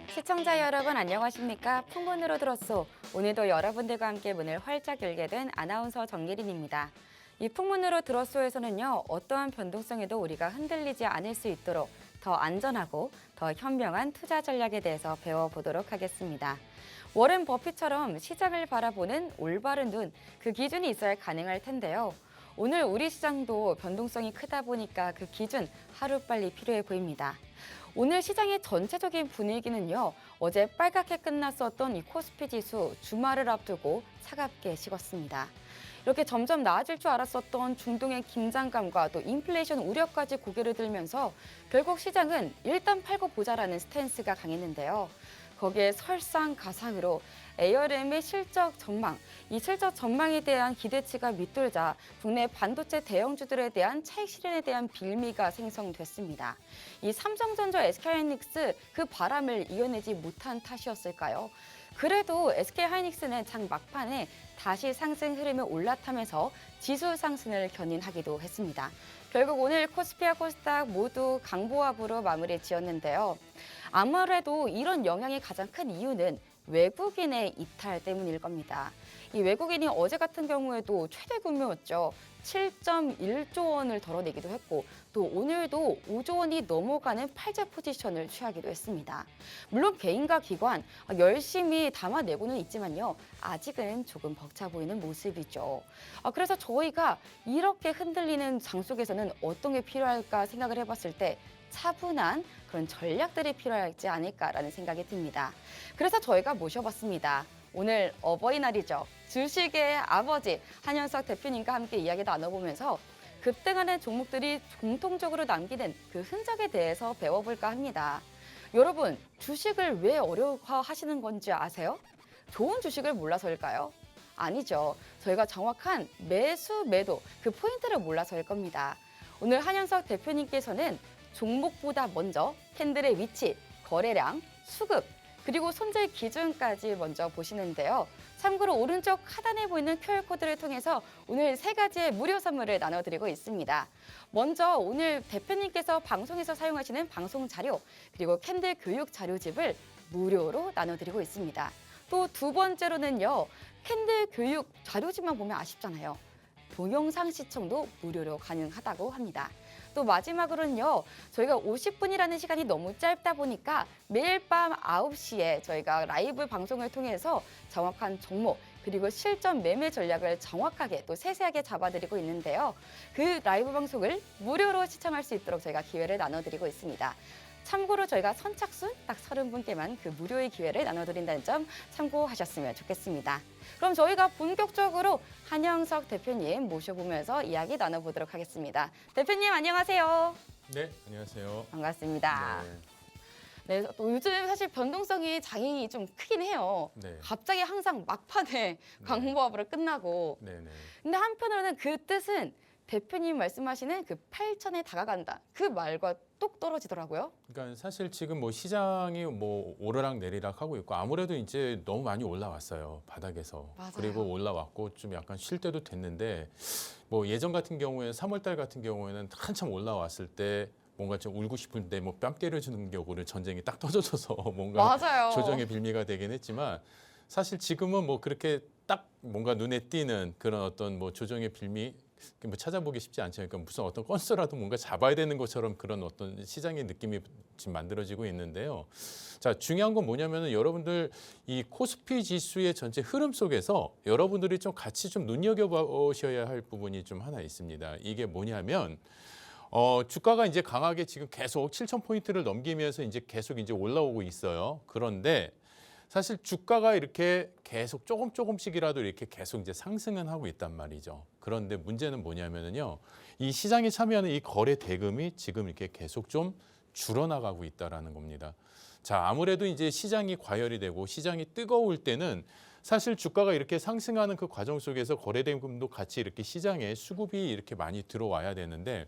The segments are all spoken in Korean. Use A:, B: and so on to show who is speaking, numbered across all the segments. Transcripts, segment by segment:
A: 시청자 여러분 안녕하십니까? 풍문으로 들었소. 오늘도 여러분들과 함께 문을 활짝 열게 된 아나운서 정예린입니다. 이 풍문으로 들었소에서는요, 어떠한 변동성에도 우리가 흔들리지 않을 수 있도록 더 안전하고 더 현명한 투자 전략에 대해서 배워보도록 하겠습니다. 워렌 버핏처럼 시장을 바라보는 올바른 눈, 그 기준이 있어야 가능할 텐데요. 오늘 우리 시장도 변동성이 크다 보니까 그 기준 하루빨리 필요해 보입니다. 오늘 시장의 전체적인 분위기는요, 어제 빨갛게 끝났었던 이 코스피 지수 주말을 앞두고 차갑게 식었습니다. 이렇게 점점 나아질 줄 알았었던 중동의 긴장감과 또 인플레이션 우려까지 고개를 들면서 결국 시장은 일단 팔고 보자라는 스탠스가 강했는데요. 거기에 설상가상으로 ARM의 실적 전망, 이 실적 전망에 대한 기대치가 밑돌자 국내 반도체 대형주들에 대한 차익 실현에 대한 빌미가 생성됐습니다. 이 삼성전자, SK하이닉스 그 바람을 이겨내지 못한 탓이었을까요? 그래도 SK하이닉스는 장 막판에 다시 상승 흐름을 올라타면서 지수 상승을 견인하기도 했습니다. 결국 오늘 코스피와 코스닥 모두 강보합으로 마무리 지었는데요. 아무래도 이런 영향이 가장 큰 이유는 외국인의 이탈 때문일 겁니다. 이 외국인이 어제 같은 경우에도 최대 규모였죠. 7.1조 원을 덜어내기도 했고 또 오늘도 5조 원이 넘어가는 팔자 포지션을 취하기도 했습니다. 물론 개인과 기관 열심히 담아내고는 있지만요. 아직은 조금 벅차 보이는 모습이죠. 그래서 저희가 이렇게 흔들리는 장 속에서는 어떤 게 필요할까 생각을 해봤을 때 차분한 그런 전략들이 필요하지 않을까라는 생각이 듭니다. 그래서 저희가 모셔봤습니다. 오늘 어버이날이죠. 주식의 아버지 한현석 대표님과 함께 이야기 나눠보면서 급등하는 종목들이 공통적으로 남기는 그 흔적에 대해서 배워볼까 합니다. 여러분, 주식을 왜 어려워하시는 건지 아세요? 좋은 주식을 몰라서일까요? 아니죠. 저희가 정확한 매수, 매도 그 포인트를 몰라서일 겁니다. 오늘 한현석 대표님께서는 종목보다 먼저 캔들의 위치, 거래량, 수급, 그리고 손절 기준까지 먼저 보시는데요. 참고로 오른쪽 하단에 보이는 QR코드를 통해서 오늘 3가지의 무료 선물을 나눠드리고 있습니다. 먼저 오늘 대표님께서 방송에서 사용하시는 방송 자료, 그리고 캔들 교육 자료집을 무료로 나눠드리고 있습니다. 또 두 번째로는요, 캔들 교육 자료집만 보면 아쉽잖아요. 동영상 시청도 무료로 가능하다고 합니다. 또 마지막으로는요, 저희가 50분이라는 시간이 너무 짧다 보니까 매일 밤 9시에 저희가 라이브 방송을 통해서 정확한 종목 그리고 실전 매매 전략을 정확하게 또 세세하게 잡아드리고 있는데요. 그 라이브 방송을 무료로 시청할 수 있도록 저희가 기회를 나눠드리고 있습니다. 참고로 저희가 선착순 딱 30분께만 그 무료의 기회를 나눠드린다는 점 참고하셨으면 좋겠습니다. 그럼 저희가 본격적으로 한영석 대표님 모셔보면서 이야기 나눠보도록 하겠습니다. 대표님 안녕하세요.
B: 네, 안녕하세요.
A: 반갑습니다. 네, 또 요즘 사실 변동성이 장이 좀 크긴 해요.
B: 네.
A: 갑자기 항상 막판에 강보합으로 끝나고.
B: 네네.
A: 근데 한편으로는 그 뜻은 대표님 말씀하시는 그 8천에 다가간다. 그 말과 똑 떨어지더라고요.
B: 그러니까 사실 지금 뭐 시장이 뭐 오르락 내리락 하고 있고 아무래도 이제 너무 많이 올라왔어요. 바닥에서.
A: 맞아요.
B: 그리고 올라왔고 좀 약간 쉴 때도 됐는데 뭐 예전 같은 경우에는 3월 달 같은 경우에는 한참 올라왔을 때 뭔가 좀 울고 싶은데 뭐 뺨 때려주는 격으로 전쟁이 딱 터져져서 뭔가
A: 맞아요.
B: 조정의 빌미가 되긴 했지만 사실 지금은 뭐 그렇게 딱 뭔가 눈에 띄는 그런 어떤 뭐 조정의 빌미 뭐 찾아보기 쉽지 않죠. 그러니까 무슨 어떤 건수라도 뭔가 잡아야 되는 것처럼 그런 어떤 시장의 느낌이 지금 만들어지고 있는데요. 자, 중요한 건 뭐냐면은 여러분들 이 코스피 지수의 전체 흐름 속에서 여러분들이 좀 같이 좀 눈여겨보셔야 할 부분이 좀 하나 있습니다. 이게 뭐냐면 주가가 이제 강하게 지금 계속 7,000포인트를 넘기면서 이제 계속 이제 올라오고 있어요. 그런데 사실 주가가 이렇게 계속 조금씩이라도 이렇게 계속 이제 상승은 하고 있단 말이죠. 그런데 문제는 뭐냐면요. 이 시장에 참여하는 이 거래 대금이 지금 이렇게 계속 좀 줄어나가고 있다라는 겁니다. 자, 아무래도 이제 시장이 과열이 되고 시장이 뜨거울 때는 사실 주가가 이렇게 상승하는 그 과정 속에서 거래 대금도 같이 이렇게 시장에 수급이 이렇게 많이 들어와야 되는데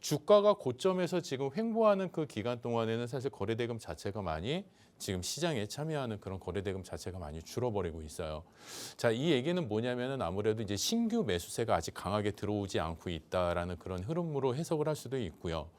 B: 주가가 고점에서 지금 횡보하는 그 기간 동안에는 사실 거래대금 자체가 많이 지금 시장에 참여하는 그런 거래대금 자체가 많이 줄어버리고 있어요. 자, 이 얘기는 뭐냐면은 아무래도 이제 신규 매수세가 아직 강하게 들어오지 않고 있다라는 그런 흐름으로 해석을 할 수도 있고요.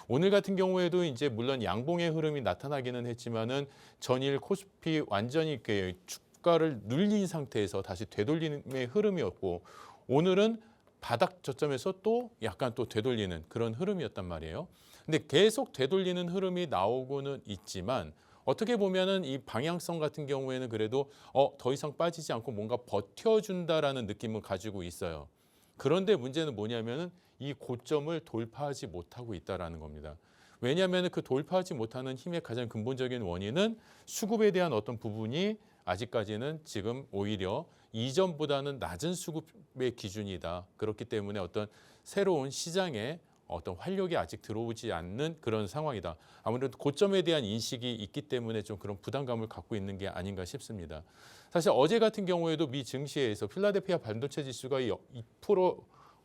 B: 오늘 같은 경우에도 이제 물론 양봉의 흐름이 나타나기는 했지만은 전일 코스피 완전히 그 주가를 눌린 상태에서 다시 되돌림의 흐름이었고 오늘은 바닥 저점에서 또 약간 또 되돌리는 그런 흐름이었단 말이에요. 근데 계속 되돌리는 흐름이 나오고는 있지만 어떻게 보면은 이 방향성 같은 경우에는 그래도 더 이상 빠지지 않고 뭔가 버텨준다라는 느낌을 가지고 있어요. 그런데 문제는 뭐냐면은 이 고점을 돌파하지 못하고 있다라는 겁니다. 왜냐하면 그 돌파하지 못하는 힘의 가장 근본적인 원인은 수급에 대한 어떤 부분이 아직까지는 지금 오히려 이전보다는 낮은 수급의 기준이다. 그렇기 때문에 어떤 새로운 시장에 어떤 활력이 아직 들어오지 않는 그런 상황이다. 아무래도 고점에 대한 인식이 있기 때문에 좀 그런 부담감을 갖고 있는 게 아닌가 싶습니다. 사실 어제 같은 경우에도 미 증시에서 필라델피아 반도체 지수가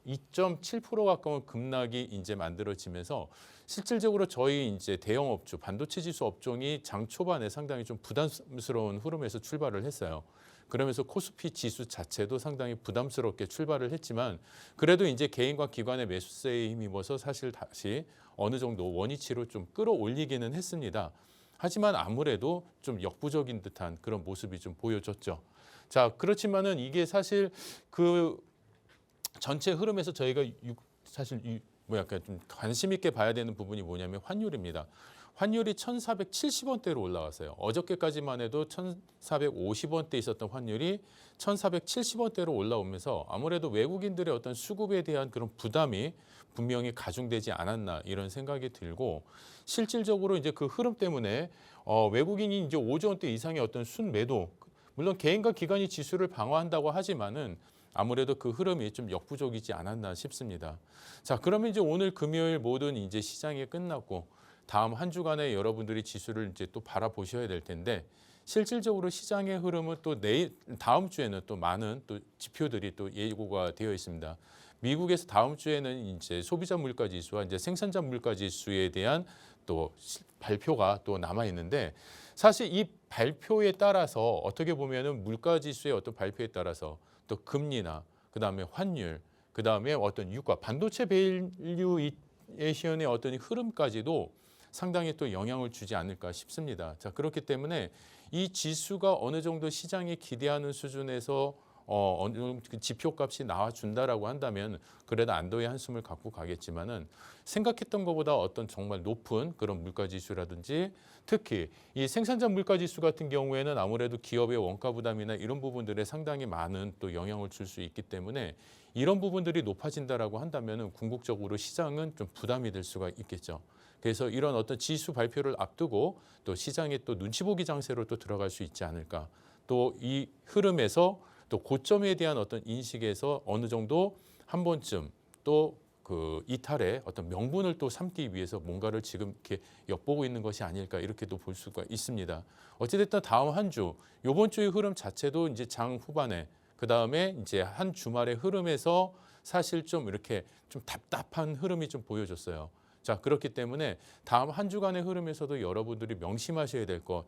B: 2.7% 가까운 급락이 이제 만들어지면서 실질적으로 저희 이제 대형 업주, 반도체 지수 업종이 장 초반에 상당히 좀 부담스러운 흐름에서 출발을 했어요. 그러면서 코스피 지수 자체도 상당히 부담스럽게 출발을 했지만 그래도 이제 개인과 기관의 매수세에 힘입어서 사실 다시 어느 정도 원위치로 좀 끌어올리기는 했습니다. 하지만 아무래도 좀 역부족인 듯한 그런 모습이 좀 보여졌죠. 자, 그렇지만은 이게 사실 그 전체 흐름에서 저희가 사실 뭐 약간 좀 관심 있게 봐야 되는 부분이 뭐냐면 환율입니다. 환율이 1,470원대로 올라왔어요. 어저께까지만 해도 1,450원대 있었던 환율이 1,470원대로 올라오면서 아무래도 외국인들의 어떤 수급에 대한 그런 부담이 분명히 가중되지 않았나 이런 생각이 들고 실질적으로 이제 그 흐름 때문에 외국인이 이제 5조 원대 이상의 어떤 순매도 물론 개인과 기관이 지수를 방어한다고 하지만은 아무래도 그 흐름이 좀 역부족이지 않았나 싶습니다. 자, 그러면 이제 오늘 금요일 모든 이제 시장이 끝났고 다음 한 주간에 여러분들이 지수를 이제 또 바라보셔야 될 텐데 실질적으로 시장의 흐름은 또 다음 주에는 또 많은 또 지표들이 또 예고가 되어 있습니다. 미국에서 다음 주에는 이제 소비자 물가 지수와 이제 생산자 물가 지수에 대한 또 발표가 또 남아 있는데 사실 이 발표에 따라서 어떻게 보면은 물가 지수의 어떤 발표에 따라서 또 금리나 그다음에 환율, 그다음에 어떤 유가, 반도체 밸류에이션의 어떤 흐름까지도 상당히 또 영향을 주지 않을까 싶습니다. 자, 그렇기 때문에 이 지수가 어느 정도 시장이 기대하는 수준에서 어느 정도 그 지표값이 나와준다라고 한다면 그래도 안도의 한숨을 갖고 가겠지만은 생각했던 것보다 어떤 정말 높은 그런 물가지수라든지 특히 이 생산자 물가지수 같은 경우에는 아무래도 기업의 원가 부담이나 이런 부분들에 상당히 많은 또 영향을 줄 수 있기 때문에 이런 부분들이 높아진다라고 한다면은 궁극적으로 시장은 좀 부담이 될 수가 있겠죠. 그래서 이런 어떤 지수 발표를 앞두고 또 시장에 또 눈치 보기 장세로 또 들어갈 수 있지 않을까. 또 이 흐름에서 또 고점에 대한 어떤 인식에서 어느 정도 한 번쯤 또 그 이탈의 어떤 명분을 또 삼기 위해서 뭔가를 지금 이렇게 엿보고 있는 것이 아닐까 이렇게도 볼 수가 있습니다. 어찌됐든 다음 한 주, 이번 주의 흐름 자체도 이제 장 후반에 그 다음에 이제 한 주말의 흐름에서 사실 좀 이렇게 좀 답답한 흐름이 좀 보여졌어요. 자, 그렇기 때문에 다음 한 주간의 흐름에서도 여러분들이 명심하셔야 될 것,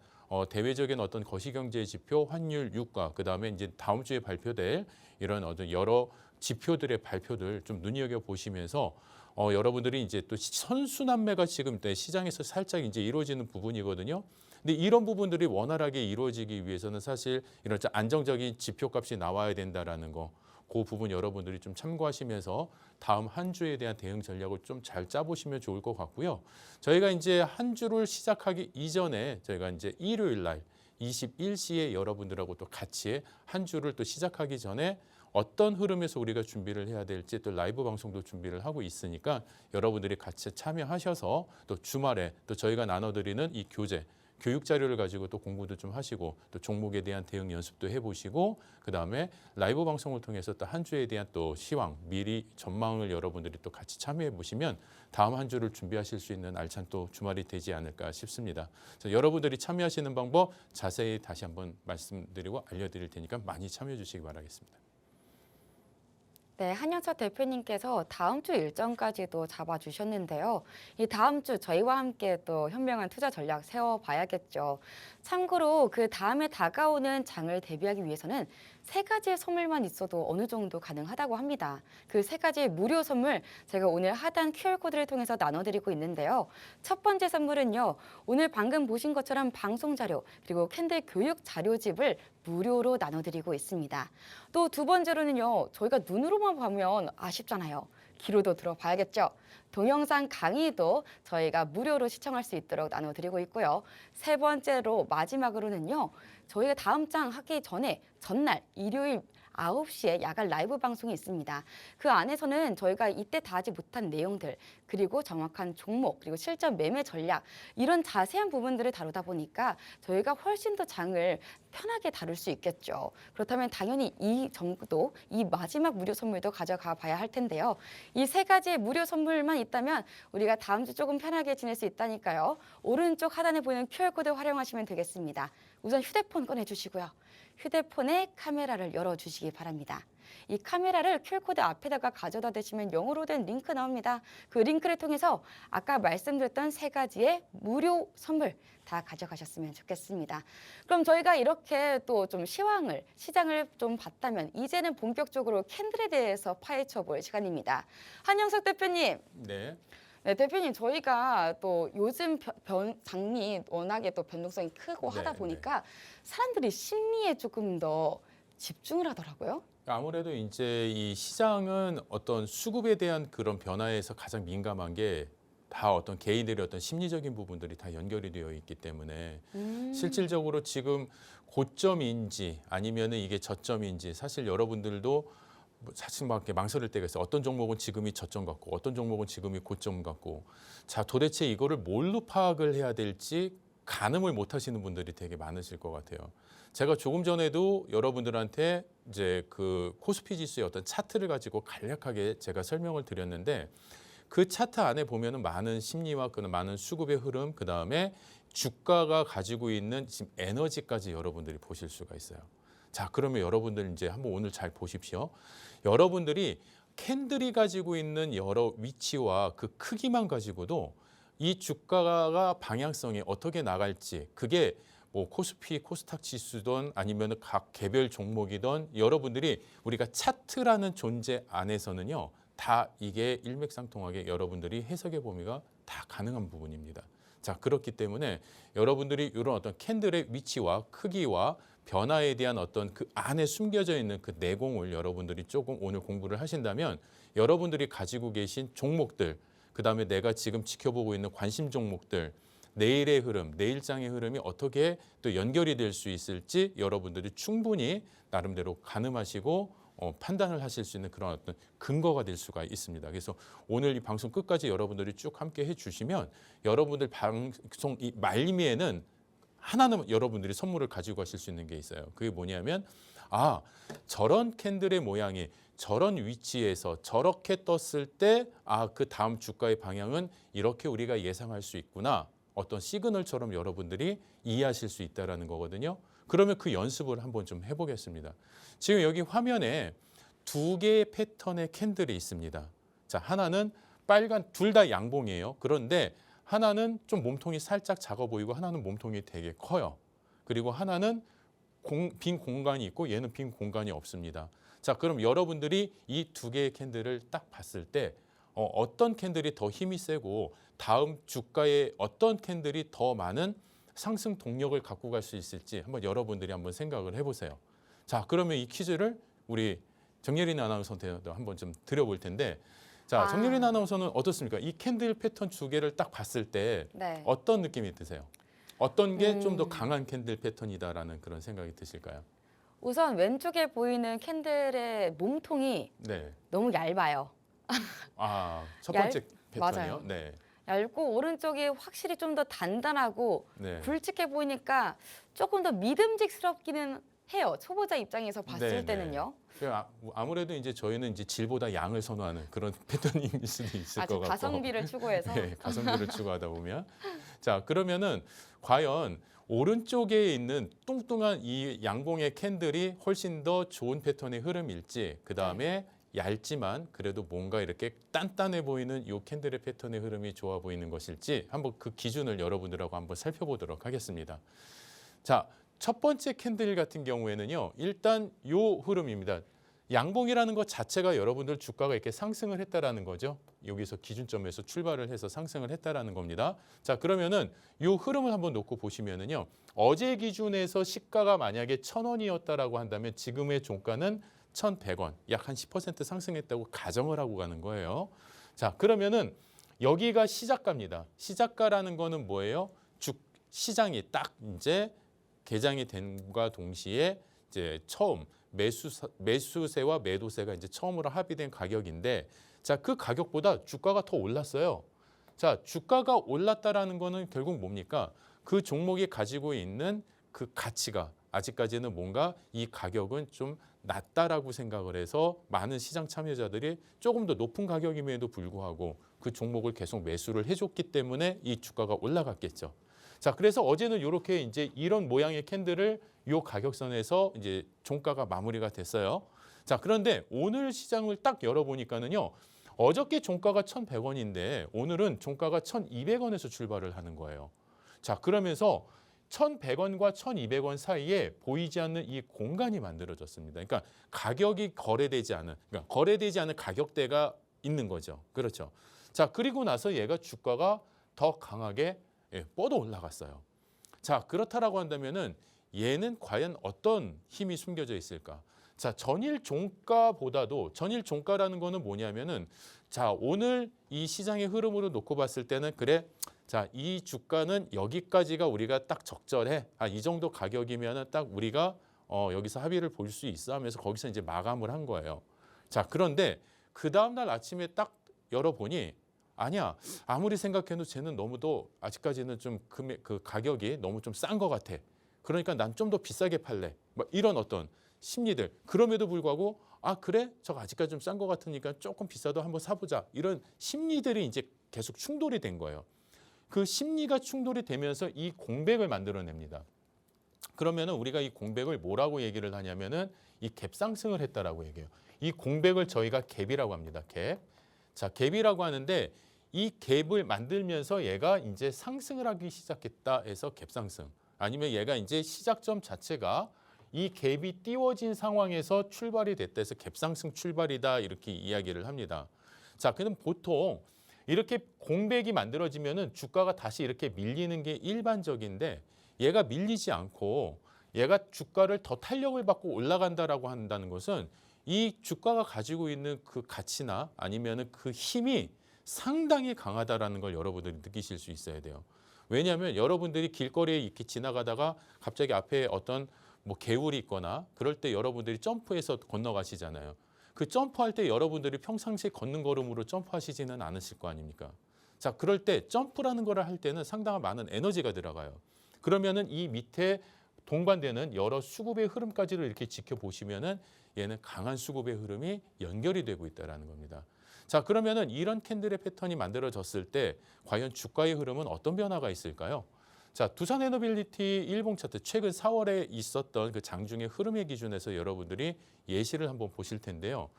B: 대외적인 어떤 거시경제 지표, 환율, 유가, 그 다음에 이제 다음 주에 발표될 이런 어떤 여러 지표들의 발표들 좀 눈여겨 보시면서 여러분들이 이제 또 선순환매가 지금 시장에서 살짝 이제 이루어지는 부분이거든요. 근데 이런 부분들이 원활하게 이루어지기 위해서는 사실 이런 안정적인 지표값이 나와야 된다라는 거. 그 부분 여러분들이 좀 참고하시면서 다음 한 주에 대한 대응 전략을 좀 잘 짜보시면 좋을 것 같고요. 저희가 이제 한 주를 시작하기 이전에 저희가 이제 일요일 날 21시에 여러분들하고 또 같이 한 주를 또 시작하기 전에 어떤 흐름에서 우리가 준비를 해야 될지 또 라이브 방송도 준비를 하고 있으니까 여러분들이 같이 참여하셔서 또 주말에 또 저희가 나눠드리는 이 교육 자료를 가지고 또 공부도 좀 하시고 또 종목에 대한 대응 연습도 해보시고 그다음에 라이브 방송을 통해서 또 한 주에 대한 또 시황 미리 전망을 여러분들이 또 같이 참여해 보시면 다음 한 주를 준비하실 수 있는 알찬 또 주말이 되지 않을까 싶습니다. 그래서 여러분들이 참여하시는 방법 자세히 다시 한번 말씀드리고 알려드릴 테니까 많이 참여해 주시기 바라겠습니다.
A: 네, 한영석 대표님께서 다음 주 일정까지도 잡아주셨는데요. 이 다음 주 저희와 함께 또 현명한 투자 전략 세워봐야겠죠. 참고로 그 다음에 다가오는 장을 대비하기 위해서는 세 가지의 선물만 있어도 어느 정도 가능하다고 합니다. 그 세 가지의 무료 선물 제가 오늘 하단 QR코드를 통해서 나눠드리고 있는데요. 첫 번째 선물은요. 오늘 방금 보신 것처럼 방송 자료 그리고 캔들 교육 자료집을 무료로 나눠드리고 있습니다. 또 두 번째로는요. 저희가 눈으로만 보면 아쉽잖아요. 귀로도 들어봐야겠죠. 동영상 강의도 저희가 무료로 시청할 수 있도록 나눠드리고 있고요. 세 번째로 마지막으로는요. 저희가 다음 장 하기 전에 전날 일요일 9시에 야간 라이브 방송이 있습니다. 그 안에서는 저희가 이때 다 하지 못한 내용들 그리고 정확한 종목 그리고 실전 매매 전략 이런 자세한 부분들을 다루다 보니까 저희가 훨씬 더 장을 편하게 다룰 수 있겠죠. 그렇다면 당연히 이 정도 이 마지막 무료 선물도 가져가 봐야 할 텐데요. 이 세 가지의 무료 선물만 있다면 우리가 다음 주 조금 편하게 지낼 수 있다니까요. 오른쪽 하단에 보이는 QR코드 활용하시면 되겠습니다. 우선 휴대폰 꺼내주시고요. 휴대폰의 카메라를 열어주시기 바랍니다. 이 카메라를 QR코드 앞에다가 가져다 대시면 영어로 된 링크 나옵니다. 그 링크를 통해서 아까 말씀드렸던 세 가지의 무료 선물 다 가져가셨으면 좋겠습니다. 그럼 저희가 이렇게 또 좀 시장을 좀 봤다면 이제는 본격적으로 캔들에 대해서 파헤쳐 볼 시간입니다. 한영석 대표님.
B: 네.
A: 네, 대표님, 저희가 또 요즘 장이 워낙에 또 변동성이 크고
B: 네,
A: 하다 보니까 사람들이 심리에 조금 더 집중을 하더라고요.
B: 아무래도 이제 이 시장은 어떤 수급에 대한 그런 변화에서 가장 민감한 게 다 어떤 개인들의 어떤 심리적인 부분들이 다 연결이 되어 있기 때문에 실질적으로 지금 고점인지 아니면은 이게 저점인지 사실 여러분들도 사실 막 이렇게 망설일 때가 있어요. 어떤 종목은 지금이 저점 같고 어떤 종목은 지금이 고점 같고 자 도대체 이거를 뭘로 파악을 해야 될지 가늠을 못 하시는 분들이 되게 많으실 것 같아요. 제가 조금 전에도 여러분들한테 이제 그 코스피 지수의 어떤 차트를 가지고 간략하게 제가 설명을 드렸는데 그 차트 안에 보면은 많은 심리와 그 많은 수급의 흐름, 그 다음에 주가가 가지고 있는 지금 에너지까지 여러분들이 보실 수가 있어요. 자, 그러면 여러분들 이제 한번 오늘 잘 보십시오. 여러분들이 캔들이 가지고 있는 여러 위치와 그 크기만 가지고도 이 주가가 방향성이 어떻게 나갈지 그게 뭐 코스피, 코스닥 지수든 아니면 각 개별 종목이든 여러분들이 우리가 차트라는 존재 안에서는요. 다 이게 일맥상통하게 여러분들이 해석의 범위가 다 가능한 부분입니다. 자, 그렇기 때문에 여러분들이 이런 어떤 캔들의 위치와 크기와 변화에 대한 어떤 그 안에 숨겨져 있는 그 내공을 여러분들이 조금 오늘 공부를 하신다면 여러분들이 가지고 계신 종목들, 그다음에 내가 지금 지켜보고 있는 관심 종목들, 내일의 흐름, 내일장의 흐름이 어떻게 또 연결이 될 수 있을지 여러분들이 충분히 나름대로 가늠하시고 판단을 하실 수 있는 그런 어떤 근거가 될 수가 있습니다. 그래서 오늘 이 방송 끝까지 여러분들이 쭉 함께 해주시면 여러분들 방송 이 말미에는 하나는 여러분들이 선물을 가지고 가실 수 있는 게 있어요. 그게 뭐냐면 아 저런 캔들의 모양이 저런 위치에서 저렇게 떴을 때 아 그 다음 주가의 방향은 이렇게 우리가 예상할 수 있구나. 어떤 시그널처럼 여러분들이 이해하실 수 있다는 거거든요. 그러면 그 연습을 한번 좀 해보겠습니다. 지금 여기 화면에 두 개의 패턴의 캔들이 있습니다. 자, 하나는 빨간, 둘 다 양봉이에요. 그런데 하나는 좀 몸통이 살짝 작아 보이고 하나는 몸통이 되게 커요. 그리고 하나는 빈 공간이 있고 얘는 빈 공간이 없습니다. 자, 그럼 여러분들이 이 두 개의 캔들을 딱 봤을 때 어떤 캔들이 더 힘이 세고 다음 주가에 어떤 캔들이 더 많은 상승 동력을 갖고 갈 수 있을지 한번 여러분들이 한번 생각을 해보세요. 자, 그러면 이 퀴즈를 우리 정예린 아나운서한테 한번 좀 드려볼 텐데 자, 정예린 아나운서는 어떻습니까? 이 캔들 패턴 두 개를 딱 봤을 때
A: 네.
B: 어떤 느낌이 드세요? 어떤 게 좀 더 강한 캔들 패턴이다라는 그런 생각이 드실까요?
A: 우선 왼쪽에 보이는 캔들의 몸통이
B: 네.
A: 너무 얇아요.
B: 아, 첫 번째 패턴이요?
A: 맞아요.
B: 네.
A: 얇고 오른쪽이 확실히 좀 더 단단하고
B: 네.
A: 굵직해 보이니까 조금 더 믿음직스럽기는 해요. 초보자 입장에서
B: 네,
A: 봤을
B: 네.
A: 때는요.
B: 아무래도 이제 저희는 이제 질보다 양을 선호하는 그런 패턴일 수도 있을 것
A: 아주
B: 같고.
A: 가성비를 추구해서.
B: 네, 가성비를 추구하다 보면. 자, 그러면은 과연 오른쪽에 있는 뚱뚱한 이 양봉의 캔들이 훨씬 더 좋은 패턴의 흐름일지, 그 다음에 얇지만 그래도 뭔가 이렇게 단단해 보이는 이 캔들의 패턴의 흐름이 좋아 보이는 것일지 한번 그 기준을 여러분들하고 한번 살펴보도록 하겠습니다. 자, 첫 번째 캔들 같은 경우에는요. 일단 이 흐름입니다. 양봉이라는 것 자체가 여러분들 주가가 이렇게 상승을 했다라는 거죠. 여기서 기준점에서 출발을 해서 상승을 했다라는 겁니다. 자, 그러면은 이 흐름을 한번 놓고 보시면은요. 어제 기준에서 시가가 만약에 1,000원이었다라고 한다면 지금의 종가는 1,100원, 약 한 10% 상승했다고 가정을 하고 가는 거예요. 자, 그러면은 여기가 시작가입니다. 시작가라는 거는 뭐예요? 시장이 딱 이제 개장이 된과 동시에 이제 처음 매수세와 매도세가 이제 처음으로 합의된 가격인데, 자, 그 가격보다 주가가 더 올랐어요. 자, 주가가 올랐다라는 거는 결국 뭡니까? 그 종목이 가지고 있는 그 가치가 아직까지는 뭔가 이 가격은 좀 낮다라고 생각을 해서 많은 시장 참여자들이 조금 더 높은 가격임에도 불구하고 그 종목을 계속 매수를 해줬기 때문에 이 주가가 올라갔겠죠. 자, 그래서 어제는 이렇게 이제 이런 모양의 캔들을 이 가격선에서 이제 종가가 마무리가 됐어요. 자, 그런데 오늘 시장을 딱 열어보니까는요. 어저께 종가가 1,100원인데 오늘은 종가가 1,200원에서 출발을 하는 거예요. 자, 그러면서 1,100원과 1,200원 사이에 보이지 않는 이 공간이 만들어졌습니다. 그러니까 가격이 거래되지 않은, 그러니까 거래되지 않은 가격대가 있는 거죠. 그렇죠. 자, 그리고 나서 얘가 주가가 더 강하게 뻗어 올라갔어요. 자, 그렇다라고 한다면은 얘는 과연 어떤 힘이 숨겨져 있을까? 자, 전일 종가보다도 전일 종가라는 거는 뭐냐면은 자, 오늘 이 시장의 흐름으로 놓고 봤을 때는 그래. 자, 이 주가는 여기까지가 우리가 딱 적절해. 이 정도 가격이면은 딱 우리가 여기서 합의를 볼 수 있어 하면서 거기서 이제 마감을 한 거예요. 자, 그런데 그 다음 날 아침에 딱 열어보니 아니야. 아무리 생각해도 쟤는 너무도 아직까지는 좀 그 가격이 너무 좀 싼 것 같아. 그러니까 난 좀 더 비싸게 팔래. 뭐 이런 어떤 심리들. 그럼에도 불구하고 그래? 저거 아직까지 좀 싼 것 같으니까 조금 비싸도 한번 사보자. 이런 심리들이 이제 계속 충돌이 된 거예요. 그 심리가 충돌이 되면서 이 공백을 만들어냅니다. 그러면은 우리가 이 공백을 뭐라고 얘기를 하냐면은 이 갭 상승을 했다라고 얘기해요. 이 공백을 저희가 갭이라고 합니다. 갭. 자, 갭이라고 하는데 이 갭을 만들면서 얘가 이제 상승을 하기 시작했다 해서 갭 상승. 아니면 얘가 이제 시작점 자체가 이 갭이 띄워진 상황에서 출발이 됐다 해서 갭 상승 출발이다 이렇게 이야기를 합니다. 자, 그럼 보통 이렇게 공백이 만들어지면은 주가가 다시 이렇게 밀리는 게 일반적인데 얘가 밀리지 않고 얘가 주가를 더 탄력을 받고 올라간다라고 한다는 것은 이 주가가 가지고 있는 그 가치나 아니면은 그 힘이 상당히 강하다라는 걸 여러분들이 느끼실 수 있어야 돼요. 왜냐하면 여러분들이 길거리에 이렇게 지나가다가 갑자기 앞에 어떤 뭐 개울이 있거나 그럴 때 여러분들이 점프해서 건너가시잖아요. 그 점프할 때 여러분들이 평상시에 걷는 걸음으로 점프하시지는 않으실 거 아닙니까? 자, 그럴 때 점프라는 거를 할 때는 상당한 많은 에너지가 들어가요. 그러면은 이 밑에 동반되는 여러 수급의 흐름까지를 이렇게 지켜보시면은 얘는 강한 수급의 흐름이 연결이 되고 있다는 겁니다. 자, 그러면은 이런 캔들의 패턴이 만들어졌을 때 과연 주가의 흐름은 어떤 변화가 있을까요? 자, 두산에너빌리티 일봉 차트 최근 4월에 있었던 그 장중의 흐름의 기준에서 여러분들이 예시를 한번 보실 텐데요.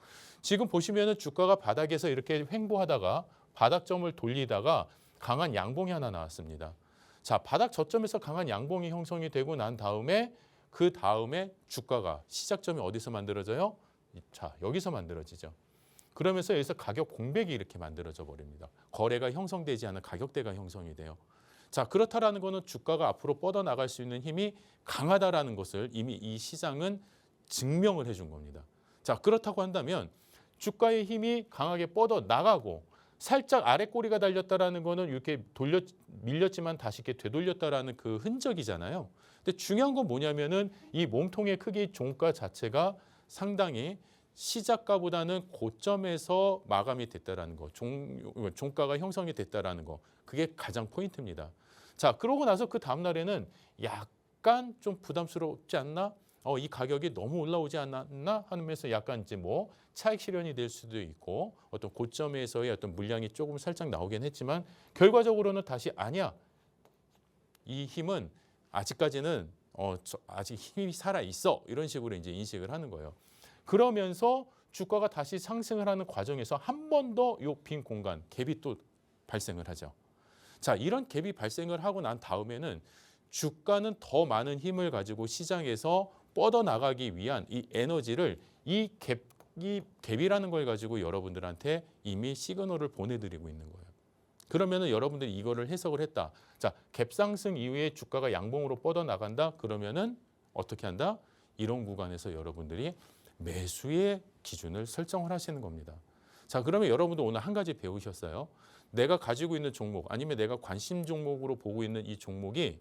B: 지금 보시면은 주가가 바닥에서 이렇게 횡보하다가 바닥점을 돌리다가 강한 양봉이 하나 나왔습니다. 자, 바닥 저점에서 강한 양봉이 형성이 되고 난 다음에 그 다음에 주가가 시작점이 어디서 만들어져요? 자, 여기서 만들어지죠. 그러면서 여기서 가격 공백이 이렇게 만들어져 버립니다. 거래가 형성되지 않은 가격대가 형성이 돼요. 자, 그렇다라는 거는 주가가 앞으로 뻗어나갈 수 있는 힘이 강하다라는 것을 이미 이 시장은 증명을 해준 겁니다. 자, 그렇다고 한다면 주가의 힘이 강하게 뻗어나가고 살짝 아래 꼬리가 달렸다라는 거는 이렇게 밀렸지만 다시 이렇게 되돌렸다라는 그 흔적이잖아요. 근데 중요한 건 뭐냐면은 이 몸통의 크기 종가 자체가 상당히 시작가보다는 고점에서 마감이 됐다라는 거, 종가가 형성이 됐다라는 거, 그게 가장 포인트입니다. 자, 그러고 나서 그 다음 날에는 약간 좀 부담스럽지 않나? 이 가격이 너무 올라오지 않았나 하면서 약간 이제 뭐 차익 실현이 될 수도 있고 어떤 고점에서의 어떤 물량이 조금 살짝 나오긴 했지만 결과적으로는 다시 아니야. 이 힘은 아직까지는 아직 힘이 살아 있어. 이런 식으로 이제 인식을 하는 거예요. 그러면서 주가가 다시 상승을 하는 과정에서 한 번 더 요 빈 공간, 갭이 또 발생을 하죠. 자, 이런 갭이 발생을 하고 난 다음에는 주가는 더 많은 힘을 가지고 시장에서 뻗어나가기 위한 이 에너지를 이 갭이라는 걸 가지고 여러분들한테 이미 시그널을 보내드리고 있는 거예요. 그러면은 여러분들이 이거를 해석을 했다. 자, 갭 상승 이후에 주가가 양봉으로 뻗어나간다. 그러면은 어떻게 한다? 이런 구간에서 여러분들이 매수의 기준을 설정을 하시는 겁니다. 자, 그러면 여러분도 오늘 한 가지 배우셨어요. 내가 가지고 있는 종목 아니면 내가 관심 종목으로 보고 있는 이 종목이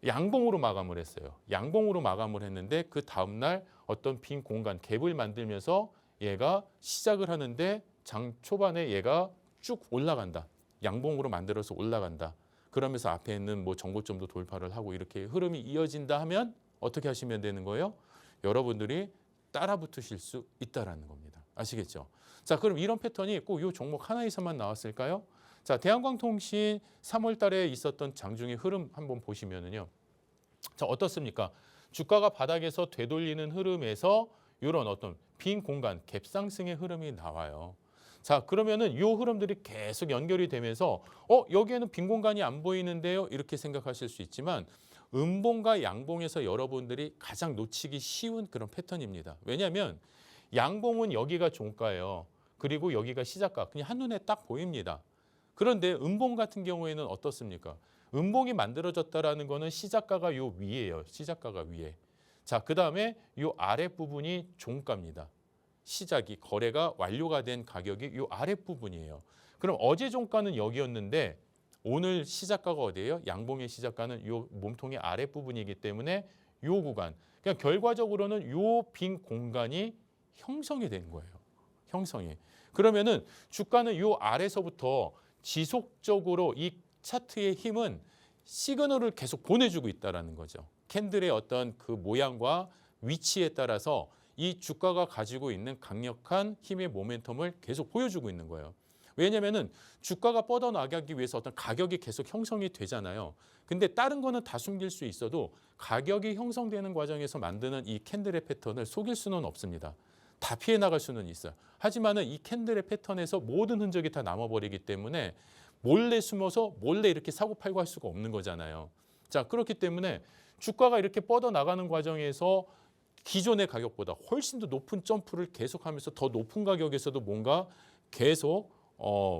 B: 양봉으로 마감을 했어요. 양봉으로 마감을 했는데 그 다음날 어떤 빈 공간, 갭을 만들면서 얘가 시작을 하는데 장 초반에 얘가 쭉 올라간다. 양봉으로 만들어서 올라간다. 그러면서 앞에 있는 뭐 정고점도 돌파를 하고 이렇게 흐름이 이어진다 하면 어떻게 하시면 되는 거예요? 여러분들이 따라 붙으실 수 있다라는 겁니다. 아시겠죠? 자, 그럼 이런 패턴이 꼭 이 종목 하나에서만 나왔을까요? 자, 대한광통신 3월 달에 있었던 장중의 흐름 한번 보시면은요. 자, 어떻습니까? 주가가 바닥에서 되돌리는 흐름에서 이런 어떤 빈 공간, 갭 상승의 흐름이 나와요. 자, 그러면은 이 흐름들이 계속 연결이 되면서 여기에는 빈 공간이 안 보이는데요. 이렇게 생각하실 수 있지만 음봉과 양봉에서 여러분들이 가장 놓치기 쉬운 그런 패턴입니다. 왜냐하면 양봉은 여기가 종가예요. 그리고 여기가 시작가. 그냥 한눈에 딱 보입니다. 그런데 음봉 같은 경우에는 어떻습니까? 음봉이 만들어졌다라는 거는 시작가가 요 위에요. 시작가가 위에. 자, 그다음에 요 아랫부분이 종가입니다. 시작이 거래가 완료가 된 가격이 요 아랫부분이에요. 그럼 어제 종가는 여기였는데 오늘 시작가가 어디예요? 양봉의 시작가는 요 몸통의 아랫부분이기 때문에 요 구간. 그러니까 결과적으로는 요 빈 공간이 형성이 된 거예요. 형성이. 그러면은 주가는 요 아래서부터 지속적으로 이 차트의 힘은 시그널을 계속 보내주고 있다라는 거죠. 캔들의 어떤 그 모양과 위치에 따라서 이 주가가 가지고 있는 강력한 힘의 모멘텀을 계속 보여주고 있는 거예요. 왜냐면은 주가가 뻗어나가기 위해서 어떤 가격이 계속 형성이 되잖아요. 근데 다른 거는 다 숨길 수 있어도 가격이 형성되는 과정에서 만드는 이 캔들의 패턴을 속일 수는 없습니다. 다 피해 나갈 수는 있어요. 하지만은 이 캔들의 패턴에서 모든 흔적이 다 남아버리기 때문에 몰래 숨어서 몰래 이렇게 사고 팔고 할 수가 없는 거잖아요. 자, 그렇기 때문에 주가가 이렇게 뻗어나가는 과정에서 기존의 가격보다 훨씬 더 높은 점프를 계속하면서 더 높은 가격에서도 뭔가 계속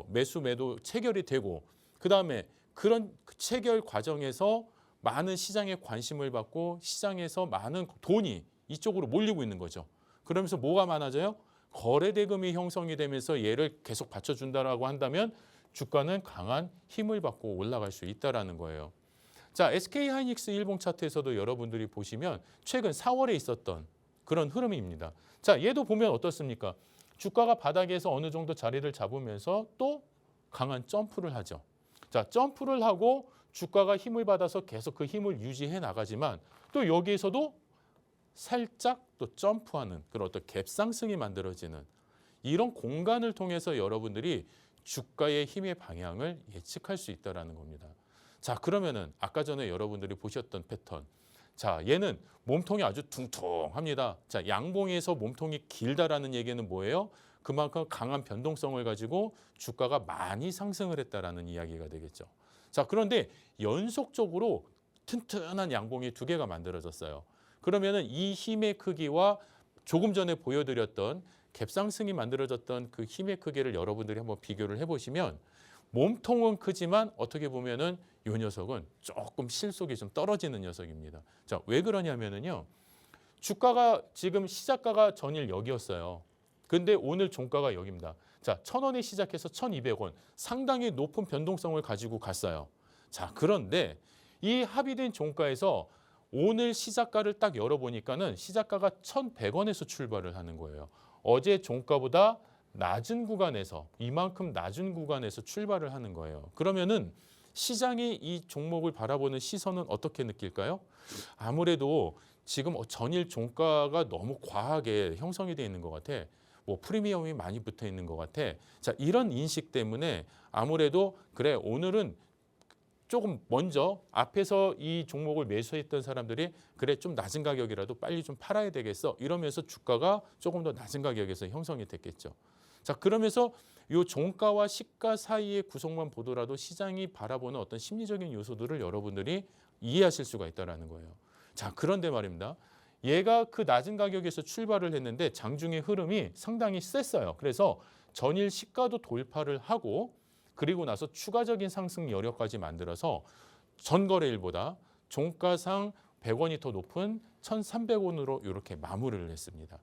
B: 매수 매도 체결이 되고 그다음에 그런 체결 과정에서 많은 시장의 관심을 받고 시장에서 많은 돈이 이쪽으로 몰리고 있는 거죠. 그러면서 뭐가 많아져요? 거래 대금이 형성이 되면서 얘를 계속 받쳐준다라고 한다면 주가는 강한 힘을 받고 올라갈 수 있다라는 거예요. 자, SK하이닉스 일봉 차트에서도 여러분들이 보시면 최근 4월에 있었던 그런 흐름입니다. 자, 얘도 보면 어떻습니까? 주가가 바닥에서 어느 정도 자리를 잡으면서 또 강한 점프를 하죠. 자, 점프를 하고 주가가 힘을 받아서 계속 그 힘을 유지해 나가지만 또 여기에서도 살짝 또 점프하는 그런 어떤 갭 상승이 만들어지는 이런 공간을 통해서 여러분들이 주가의 힘의 방향을 예측할 수 있다는 겁니다. 자, 그러면은 아까 전에 여러분들이 보셨던 패턴. 자, 얘는 몸통이 아주 퉁퉁합니다. 자, 양봉에서 몸통이 길다라는 얘기는 뭐예요? 그만큼 강한 변동성을 가지고 주가가 많이 상승을 했다라는 이야기가 되겠죠. 자, 그런데 연속적으로 튼튼한 양봉이 두 개가 만들어졌어요. 그러면은 이 힘의 크기와 조금 전에 보여드렸던 갭상승이 만들어졌던 그 힘의 크기를 여러분들이 한번 비교를 해보시면 몸통은 크지만 어떻게 보면은 이 녀석은 조금 실속이 좀 떨어지는 녀석입니다. 자, 왜 그러냐면은요. 주가가 지금 시작가가 전일 여기였어요. 근데 오늘 종가가 여기입니다. 자, 1,000원에 시작해서 1,200원. 상당히 높은 변동성을 가지고 갔어요. 자, 그런데 이 합의된 종가에서 오늘 시작가를 딱 열어보니까는 시작가가 1,100원에서 출발을 하는 거예요. 어제 종가보다 낮은 구간에서 이만큼 낮은 구간에서 출발을 하는 거예요. 그러면은 시장이 이 종목을 바라보는 시선은 어떻게 느낄까요? 아무래도 지금 전일 종가가 너무 과하게 형성이 되어 있는 것 같아. 뭐 프리미엄이 많이 붙어 있는 것 같아. 자, 이런 인식 때문에 아무래도 그래 오늘은 조금 먼저 앞에서 이 종목을 매수했던 사람들이 그래 좀 낮은 가격이라도 빨리 좀 팔아야 되겠어 이러면서 주가가 조금 더 낮은 가격에서 형성이 됐겠죠. 자, 그러면서 이 종가와 시가 사이의 구성만 보더라도 시장이 바라보는 어떤 심리적인 요소들을 여러분들이 이해하실 수가 있다는 거예요. 자, 그런데 말입니다. 얘가 그 낮은 가격에서 출발을 했는데 장중의 흐름이 상당히 셌어요. 그래서 전일 시가도 돌파를 하고 그리고 나서 추가적인 상승 여력까지 만들어서 전거래일보다 종가상 100원이 더 높은 1,300원으로 이렇게 마무리를 했습니다.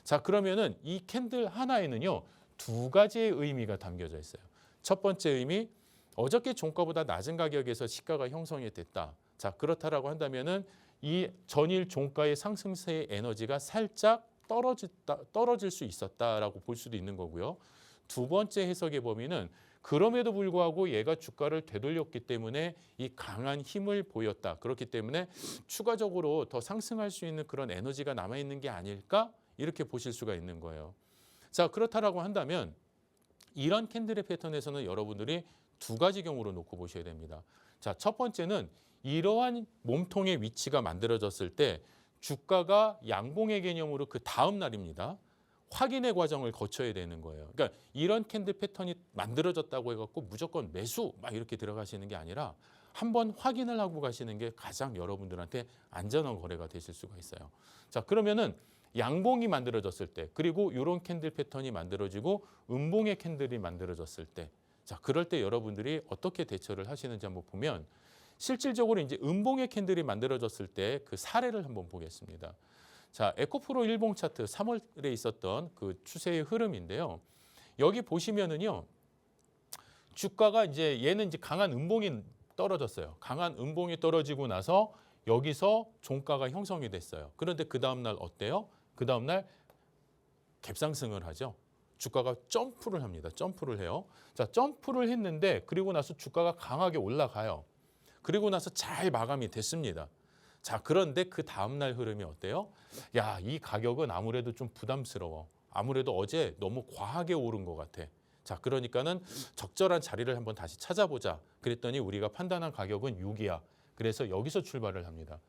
B: 자, 그러면은 이 캔들 하나에는요, 두 가지의 의미가 담겨져 있어요. 첫 번째 의미, 어저께 종가보다 낮은 가격에서 시가가 형성이 됐다. 자, 그렇다라고 한다면은 이 전일 종가의 상승세의 에너지가 살짝 떨어질 수 있었다라고 볼 수도 있는 거고요. 두 번째 해석의 범위는 그럼에도 불구하고 얘가 주가를 되돌렸기 때문에 이 강한 힘을 보였다. 그렇기 때문에 추가적으로 더 상승할 수 있는 그런 에너지가 남아있는 게 아닐까? 이렇게 보실 수가 있는 거예요. 자, 그렇다라고 한다면 이런 캔들의 패턴에서는 여러분들이 두 가지 경우로 놓고 보셔야 됩니다. 자, 첫 번째는 이러한 몸통의 위치가 만들어졌을 때 주가가 양봉의 개념으로 그 다음 날입니다. 확인의 과정을 거쳐야 되는 거예요. 그러니까 이런 캔들 패턴이 만들어졌다고 해갖고 무조건 매수 막 이렇게 들어가시는 게 아니라 한번 확인을 하고 가시는 게 가장 여러분들한테 안전한 거래가 되실 수가 있어요. 자, 그러면은 양봉이 만들어졌을 때 그리고 이런 캔들 패턴이 만들어지고 음봉의 캔들이 만들어졌을 때 자, 그럴 때 여러분들이 어떻게 대처를 하시는지 한번 보면 실질적으로 이제 음봉의 캔들이 만들어졌을 때 그 사례를 한번 보겠습니다. 자, 에코프로 일봉 차트 3월에 있었던 그 추세의 흐름인데요. 여기 보시면은요. 주가가 이제 얘는 이제 강한 음봉이 떨어졌어요. 강한 음봉이 떨어지고 나서 여기서 종가가 형성이 됐어요. 그런데 그 다음 날 어때요? 그 다음 날 갭상승을 하죠. 주가가 점프를 합니다. 점프를 해요. 자, 점프를 했는데 그리고 나서 주가가 강하게 올라가요. 그리고 나서 잘 마감이 됐습니다. 자, 그런데 그 다음날 흐름이 어때요? 야, 이 가격은 아무래도 좀 부담스러워. 아무래도 어제 너무 과하게 오른 것 같아. 자, 그러니까는 적절한 자리를 한번 다시 찾아보자. 그랬더니 우리가 판단한 가격은 6이야. 그래서 여기서 출발을 합니다.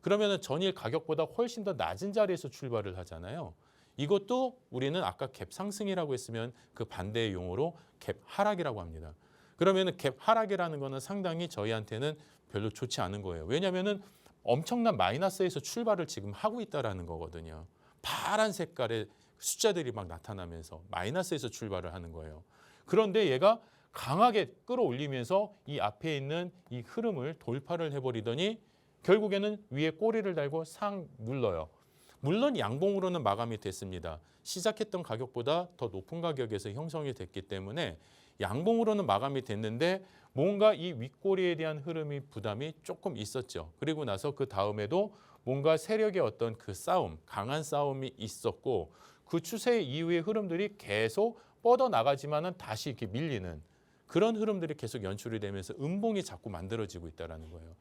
B: 그러면은 전일 가격보다 훨씬 더 낮은 자리에서 출발을 하잖아요. 이것도 우리는 아까 갭 상승이라고 했으면 그 반대의 용어로 갭 하락이라고 합니다. 그러면은 갭 하락이라는 거는 상당히 저희한테는 별로 좋지 않은 거예요. 왜냐면은 엄청난 마이너스에서 출발을 지금 하고 있다라는 거거든요. 파란 색깔의 숫자들이 막 나타나면서 마이너스에서 출발을 하는 거예요. 그런데 얘가 강하게 끌어올리면서 이 앞에 있는 이 흐름을 돌파를 해버리더니 결국에는 위에 꼬리를 달고 상 눌러요. 물론 양봉으로는 마감이 됐습니다. 시작했던 가격보다 더 높은 가격에서 형성이 됐기 때문에 양봉으로는 마감이 됐는데 뭔가 이 윗꼬리에 대한 흐름이 부담이 조금 있었죠. 그리고 나서 그 다음에도 뭔가 세력의 어떤 그 싸움, 강한 싸움이 있었고 그 추세 이후의 흐름들이 계속 뻗어나가지만은 다시 이렇게 밀리는 그런 흐름들이 계속 연출이 되면서 음봉이 자꾸 만들어지고 있다는 거예요.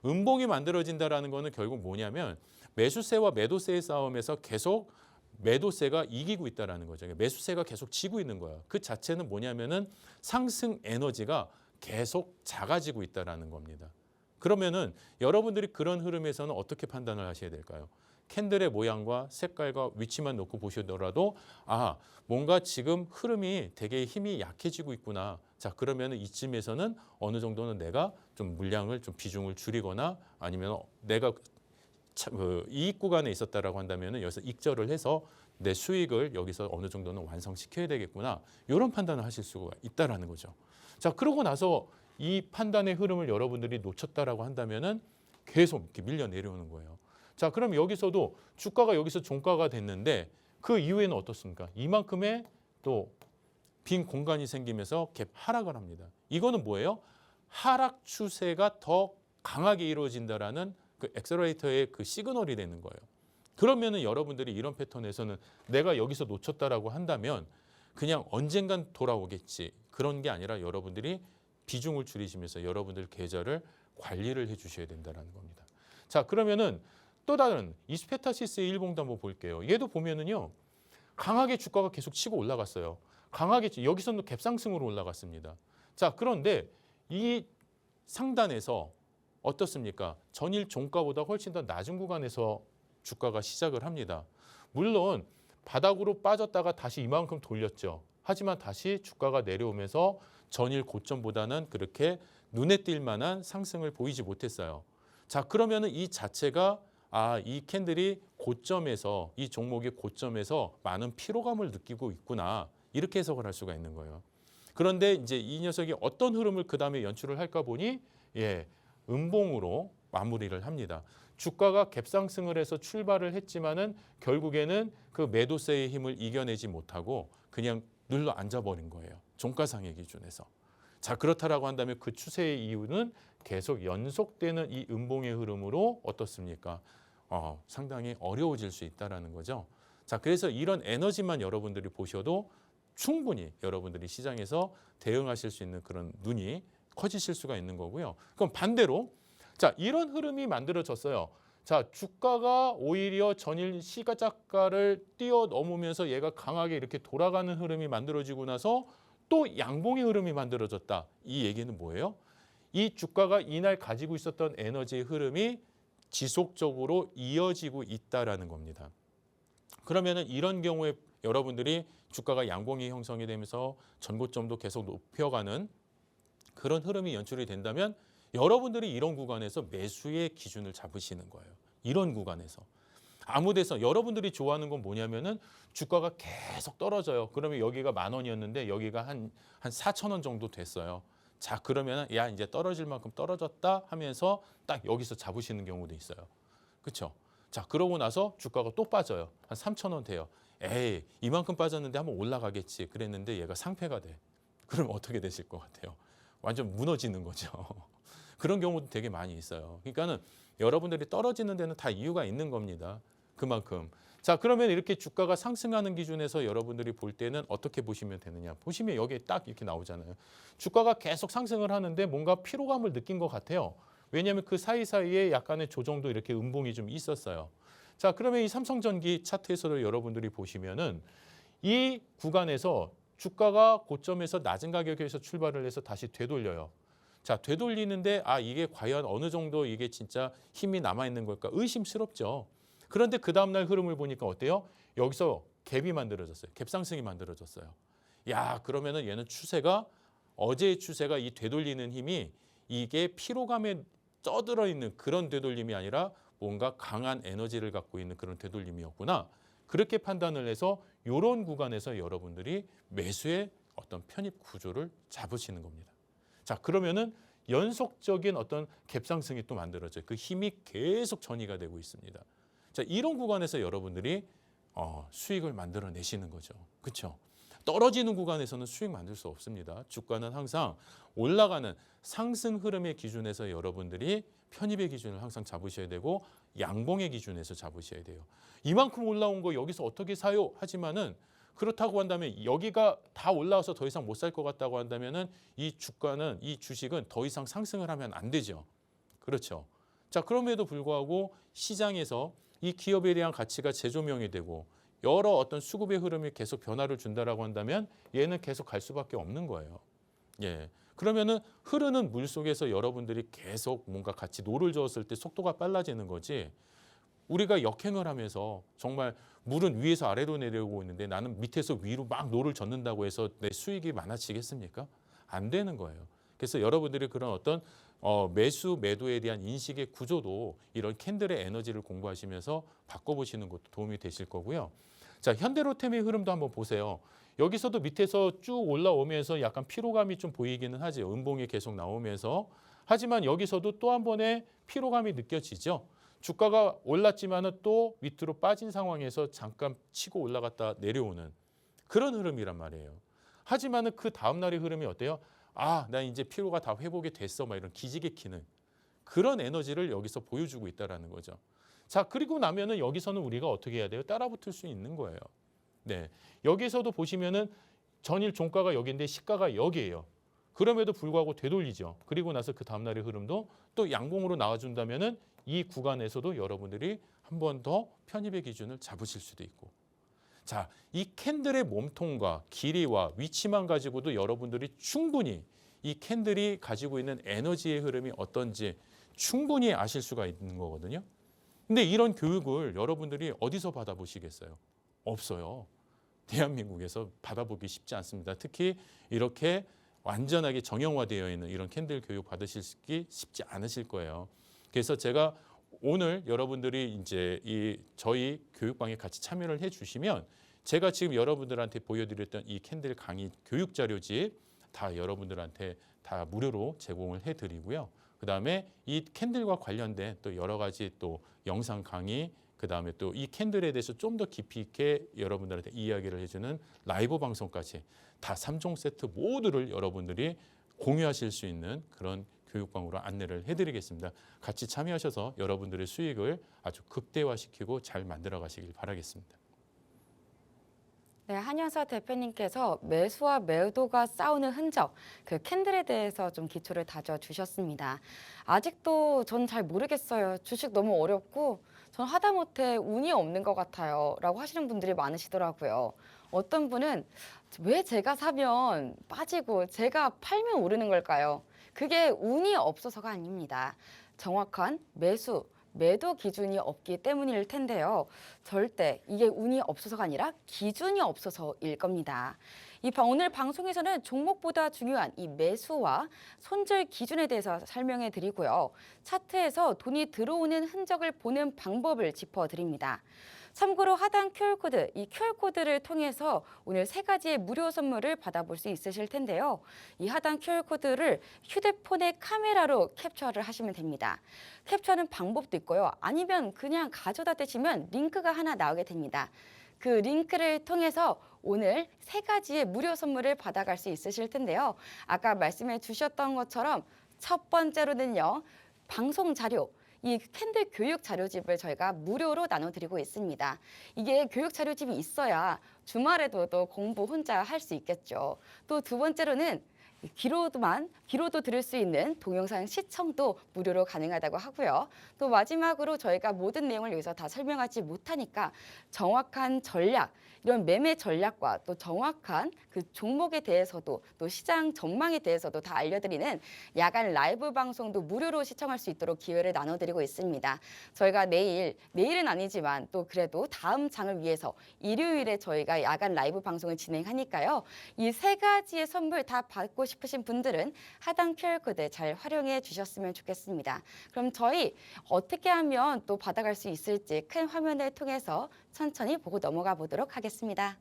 B: 음봉이 만들어진다는 거는 결국 뭐냐면 매수세와 매도세의 싸움에서 계속 매도세가 이기고 있다는 거죠. 매수세가 계속 지고 있는 거예요. 그 자체는 뭐냐면은 상승 에너지가 계속 작아지고 있다는 겁니다. 그러면은 여러분들이 그런 흐름에서는 어떻게 판단을 하셔야 될까요? 캔들의 모양과 색깔과 위치만 놓고 보시더라도 아, 뭔가 지금 흐름이 되게 힘이 약해지고 있구나. 자, 그러면 이쯤에서는 어느 정도는 내가 좀 물량을 좀 비중을 줄이거나 아니면 내가 이익 구간에 있었다라고 한다면 여기서 익절을 해서 내 수익을 여기서 어느 정도는 완성시켜야 되겠구나. 이런 판단을 하실 수가 있다라는 거죠. 자, 그러고 나서 이 판단의 흐름을 여러분들이 놓쳤다라고 한다면은 계속 이렇게 밀려 내려오는 거예요. 자, 그럼 여기서도 주가가 여기서 종가가 됐는데 그 이후에는 어떻습니까? 이만큼의 또 빈 공간이 생기면서 갭 하락을 합니다. 이거는 뭐예요? 하락 추세가 더 강하게 이루어진다라는 그 엑셀러레이터의 그 시그널이 되는 거예요. 그러면은 여러분들이 이런 패턴에서는 내가 여기서 놓쳤다라고 한다면 그냥 언젠간 돌아오겠지. 그런 게 아니라 여러분들이 비중을 줄이시면서 여러분들 계좌를 관리를 해주셔야 된다는 겁니다. 자, 그러면은 또 다른 이스페타시스의 일봉도 한번 볼게요. 얘도 보면은요, 강하게 주가가 계속 치고 올라갔어요. 강하게 여기서는 갭상승으로 올라갔습니다. 자, 그런데 이 상단에서 어떻습니까? 전일 종가보다 훨씬 더 낮은 구간에서 주가가 시작을 합니다. 물론 바닥으로 빠졌다가 다시 이만큼 돌렸죠. 하지만 다시 주가가 내려오면서 전일 고점보다는 그렇게 눈에 띌 만한 상승을 보이지 못했어요. 자, 그러면은 이 자체가 이 캔들이 고점에서 이 종목의 고점에서 많은 피로감을 느끼고 있구나. 이렇게 해석을 할 수가 있는 거예요. 그런데 이제 이 녀석이 어떤 흐름을 그다음에 연출을 할까 보니 음봉으로 마무리를 합니다. 주가가 갭상승을 해서 출발을 했지만은 결국에는 그 매도세의 힘을 이겨내지 못하고 그냥 눌러 앉아버린 거예요. 종가상의 기준에서. 자, 그렇다라고 한다면 그 추세의 이유는 계속 연속되는 이 음봉의 흐름으로 어떻습니까? 상당히 어려워질 수 있다라는 거죠. 자, 그래서 이런 에너지만 여러분들이 보셔도 충분히 여러분들이 시장에서 대응하실 수 있는 그런 눈이 커지실 수가 있는 거고요. 그럼 반대로 자, 이런 흐름이 만들어졌어요. 자, 주가가 오히려 전일 시가작가를 뛰어넘으면서 얘가 강하게 이렇게 돌아가는 흐름이 만들어지고 나서 또 양봉의 흐름이 만들어졌다. 이 얘기는 뭐예요? 이 주가가 이날 가지고 있었던 에너지의 흐름이 지속적으로 이어지고 있다라는 겁니다. 그러면은 이런 경우에 여러분들이 주가가 양봉이 형성이 되면서 전고점도 계속 높여가는 그런 흐름이 연출이 된다면 여러분들이 이런 구간에서 매수의 기준을 잡으시는 거예요. 이런 구간에서. 아무 데서 여러분들이 좋아하는 건 뭐냐면은 주가가 계속 떨어져요. 그러면 여기가 10,000원이었는데 여기가 한 4,000원 정도 됐어요. 자, 그러면은 야, 이제 떨어질 만큼 떨어졌다 하면서 딱 여기서 잡으시는 경우도 있어요. 그렇죠? 자, 그러고 나서 주가가 또 빠져요. 한 3,000원 돼요. 에이, 이만큼 빠졌는데 한번 올라가겠지. 그랬는데 얘가 상패가 돼. 그럼 어떻게 되실 것 같아요? 완전 무너지는 거죠. 그런 경우도 되게 많이 있어요. 그러니까는 여러분들이 떨어지는 데는 다 이유가 있는 겁니다. 그만큼. 자, 그러면 이렇게 주가가 상승하는 기준에서 여러분들이 볼 때는 어떻게 보시면 되느냐. 보시면 여기에 딱 이렇게 나오잖아요. 주가가 계속 상승을 하는데 뭔가 피로감을 느낀 것 같아요. 왜냐하면 그 사이사이에 약간의 조정도 이렇게 음봉이 좀 있었어요. 자, 그러면 이 삼성전기 차트에서도 여러분들이 보시면은 이 구간에서 주가가 고점에서 낮은 가격에서 출발을 해서 다시 되돌려요. 자, 되돌리는데 이게 과연 어느 정도 이게 진짜 힘이 남아있는 걸까 의심스럽죠. 그런데 그 다음날 흐름을 보니까 어때요? 여기서 갭이 만들어졌어요. 갭상승이 만들어졌어요. 야, 그러면은 얘는 추세가 어제의 추세가 이 되돌리는 힘이 이게 피로감에 쪄들어 있는 그런 되돌림이 아니라 뭔가 강한 에너지를 갖고 있는 그런 되돌림이었구나. 그렇게 판단을 해서 이런 구간에서 여러분들이 매수의 어떤 편입 구조를 잡으시는 겁니다. 자, 그러면은 연속적인 어떤 갭상승이 또 만들어져요. 그 힘이 계속 전이가 되고 있습니다. 자, 이런 구간에서 여러분들이 수익을 만들어내시는 거죠. 그렇죠? 떨어지는 구간에서는 수익 만들 수 없습니다. 주가는 항상 올라가는 상승 흐름의 기준에서 여러분들이 편입의 기준을 항상 잡으셔야 되고 양봉의 기준에서 잡으셔야 돼요. 이만큼 올라온 거 여기서 어떻게 사요? 하지만은 그렇다고 한다면 여기가 다 올라와서 더 이상 못 살 것 같다고 한다면은 이 주가는 이 주식은 더 이상 상승을 하면 안 되죠. 그렇죠. 자, 그럼에도 불구하고 시장에서 이 기업에 대한 가치가 재조명이 되고 여러 어떤 수급의 흐름이 계속 변화를 준다라고 한다면 얘는 계속 갈 수밖에 없는 거예요. 예. 그러면은 흐르는 물 속에서 여러분들이 계속 뭔가 같이 노를 저었을 때 속도가 빨라지는 거지. 우리가 역행을 하면서 정말 물은 위에서 아래로 내려오고 있는데 나는 밑에서 위로 막 노를 젓는다고 해서 내 수익이 많아지겠습니까? 안 되는 거예요. 그래서 여러분들이 그런 어떤 매수, 매도에 대한 인식의 구조도 이런 캔들의 에너지를 공부하시면서 바꿔보시는 것도 도움이 되실 거고요. 자, 현대로템의 흐름도 한번 보세요. 여기서도 밑에서 쭉 올라오면서 약간 피로감이 좀 보이기는 하죠. 음봉이 계속 나오면서. 하지만 여기서도 또 한 번의 피로감이 느껴지죠. 주가가 올랐지만은 또 밑으로 빠진 상황에서 잠깐 치고 올라갔다 내려오는 그런 흐름이란 말이에요. 하지만은 그 다음 날의 흐름이 어때요? 나 이제 피로가 다 회복이 됐어. 막 이런 기지개 키는 그런 에너지를 여기서 보여주고 있다라는 거죠. 자, 그리고 나면은 여기서는 우리가 어떻게 해야 돼요? 따라붙을 수 있는 거예요. 네. 여기서도 보시면은 전일 종가가 여기인데 시가가 여기예요. 그럼에도 불구하고 되돌리죠. 그리고 나서 그 다음 날의 흐름도 또 양봉으로 나와준다면은 이 구간에서도 여러분들이 한 번 더 편입의 기준을 잡으실 수도 있고. 자, 이 캔들의 몸통과 길이와 위치만 가지고도 여러분들이 충분히 이 캔들이 가지고 있는 에너지의 흐름이 어떤지 충분히 아실 수가 있는 거거든요. 근데 이런 교육을 여러분들이 어디서 받아보시겠어요? 없어요. 대한민국에서 받아보기 쉽지 않습니다. 특히 이렇게 완전하게 정형화되어 있는 이런 캔들 교육 받으시기 쉽지 않으실 거예요. 그래서 제가 오늘 여러분들이 이제 이 저희 교육방에 같이 참여를 해주시면 제가 지금 여러분들한테 보여드렸던 이 캔들 강의 교육 자료집 다 여러분들한테 다 무료로 제공을 해드리고요. 그 다음에 이 캔들과 관련된 또 여러 가지 또 영상 강의, 그 다음에 또 이 캔들에 대해서 좀 더 깊이 있게 여러분들한테 이야기를 해주는 라이브 방송까지 다 3종 세트 모두를 여러분들이 공유하실 수 있는 그런 교육방으로 안내를 해드리겠습니다. 같이 참여하셔서 여러분들의 수익을 아주 극대화시키고 잘 만들어 가시길 바라겠습니다.
A: 네, 한현서 대표님께서 매수와 매도가 싸우는 흔적, 그 캔들에 대해서 좀 기초를 다져주셨습니다. 아직도 전 잘 모르겠어요. 주식 너무 어렵고 전 하다못해 운이 없는 것 같아요. 라고 하시는 분들이 많으시더라고요. 어떤 분은 왜 제가 사면 빠지고 제가 팔면 오르는 걸까요? 그게 운이 없어서가 아닙니다. 정확한 매수, 매도 기준이 없기 때문일 텐데요. 절대 이게 운이 없어서가 아니라 기준이 없어서일 겁니다. 오늘 방송에서는 종목보다 중요한 이 매수와 손절 기준에 대해서 설명해 드리고요. 차트에서 돈이 들어오는 흔적을 보는 방법을 짚어드립니다. 참고로 하단 QR코드, 이 QR코드를 통해서 오늘 3가지의 무료 선물을 받아볼 수 있으실 텐데요. 이 하단 QR코드를 휴대폰의 카메라로 캡처를 하시면 됩니다. 캡처하는 방법도 있고요. 아니면 그냥 가져다 대시면 링크가 하나 나오게 됩니다. 그 링크를 통해서 오늘 3가지의 무료 선물을 받아갈 수 있으실 텐데요. 아까 말씀해 주셨던 것처럼 첫 번째로는요. 방송 자료. 이 캔들 교육 자료집을 저희가 무료로 나눠드리고 있습니다. 이게 교육 자료집이 있어야 주말에도 또 공부 혼자 할 수 있겠죠. 또 두 번째로는 귀로도 들을 수 있는 동영상 시청도 무료로 가능하다고 하고요. 또 마지막으로 저희가 모든 내용을 여기서 다 설명하지 못하니까 정확한 전략, 이런 매매 전략과 또 정확한 그 종목에 대해서도 또 시장 전망에 대해서도 다 알려드리는 야간 라이브 방송도 무료로 시청할 수 있도록 기회를 나눠드리고 있습니다. 저희가 내일은 아니지만 또 그래도 다음 장을 위해서 일요일에 저희가 야간 라이브 방송을 진행하니까요. 이 3가지의 선물 다 받고 싶으신 분들은 하단 QR코드 잘 활용해 주셨으면 좋겠습니다. 그럼 저희 어떻게 하면 또 받아갈 수 있을지 큰 화면을 통해서 천천히 보고 넘어가 보도록 하겠습니다.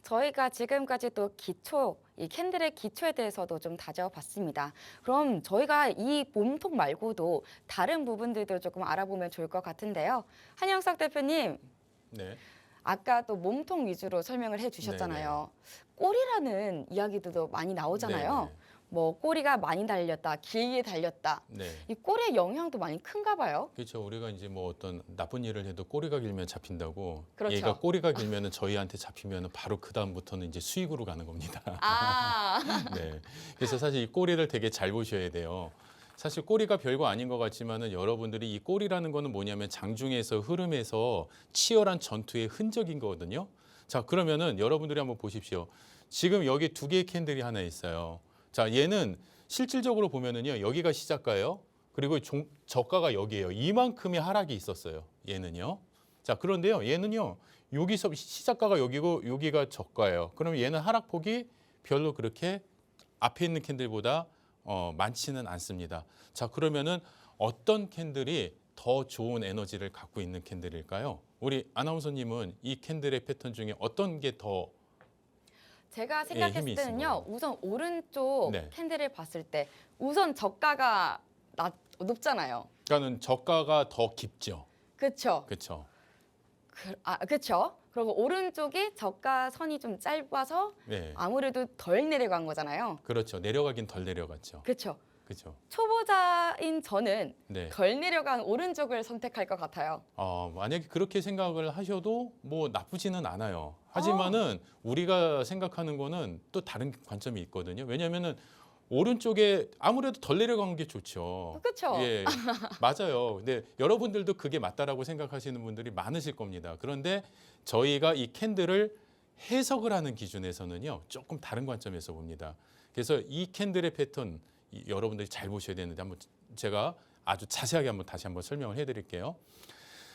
A: 저희가 지금까지 또 이 캔들의 기초에 대해서도 좀 다져봤습니다. 그럼 저희가 이 몸통 말고도 다른 부분들도 조금 알아보면 좋을 것 같은데요. 한영석 대표님,
B: 네.
A: 아까 또 몸통 위주로 설명을 해주셨잖아요. 꼬리라는 이야기도 많이 나오잖아요.
B: 네네.
A: 뭐 꼬리가 많이 달렸다, 길게 달렸다.
B: 네.
A: 이 꼬리의 영향도 많이 큰가 봐요.
B: 그렇죠. 우리가 이제 뭐 어떤 나쁜 일을 해도 꼬리가 길면 잡힌다고.
A: 그렇죠.
B: 얘가 꼬리가 길면은 저희한테 잡히면은 바로 그 다음부터는 이제 수익으로 가는 겁니다.
A: 아,
B: 네. 그래서 사실 이 꼬리를 되게 잘 보셔야 돼요. 사실 꼬리가 별거 아닌 것 같지만은 여러분들이 이 꼬리라는 거는 뭐냐면 장중에서 흐름에서 치열한 전투의 흔적인 거거든요. 자, 그러면은 여러분들이 한번 보십시오. 지금 여기 두 개의 캔들이 하나 있어요. 자, 얘는 실질적으로 보면은요, 여기가 시작가예요. 그리고 저가가 여기예요. 이만큼의 하락이 있었어요. 얘는요. 자, 그런데요, 얘는요, 여기서 시작가가 여기고 여기가 저가예요. 그러면 얘는 하락폭이 별로 그렇게 앞에 있는 캔들보다 많지는 않습니다. 자, 그러면은 어떤 캔들이 더 좋은 에너지를 갖고 있는 캔들일까요? 우리 아나운서님은 이 캔들의 패턴 중에 어떤 게 더
A: 제가
B: 힘이
A: 생각했을
B: 있습니다.
A: 때는요. 우선 오른쪽
B: 네.
A: 캔들을 봤을 때 우선 저가가 높잖아요.
B: 그러니까는 저가가 더 깊죠.
A: 그렇죠?
B: 그렇죠.
A: 그렇죠. 그리고 오른쪽이 저가 선이 좀 짧아서
B: 네.
A: 아무래도 덜 내려간 거잖아요.
B: 그렇죠. 내려가긴 덜 내려갔죠.
A: 그렇죠.
B: 그렇죠.
A: 초보자인 저는
B: 네.
A: 덜 내려간 오른쪽을 선택할 것 같아요.
B: 만약에 그렇게 생각을 하셔도 뭐 나쁘지는 않아요. 하지만은 우리가 생각하는 거는 또 다른 관점이 있거든요. 왜냐하면은 오른쪽에 아무래도 덜 내려간 게 좋죠.
A: 그렇죠.
B: 예, 맞아요. 근데 여러분들도 그게 맞다라고 생각하시는 분들이 많으실 겁니다. 그런데 저희가 이 캔들을 해석을 하는 기준에서는요, 조금 다른 관점에서 봅니다. 그래서 이 캔들의 패턴 여러분들이 잘 보셔야 되는데 한번 제가 아주 자세하게 다시 한번 설명을 해드릴게요.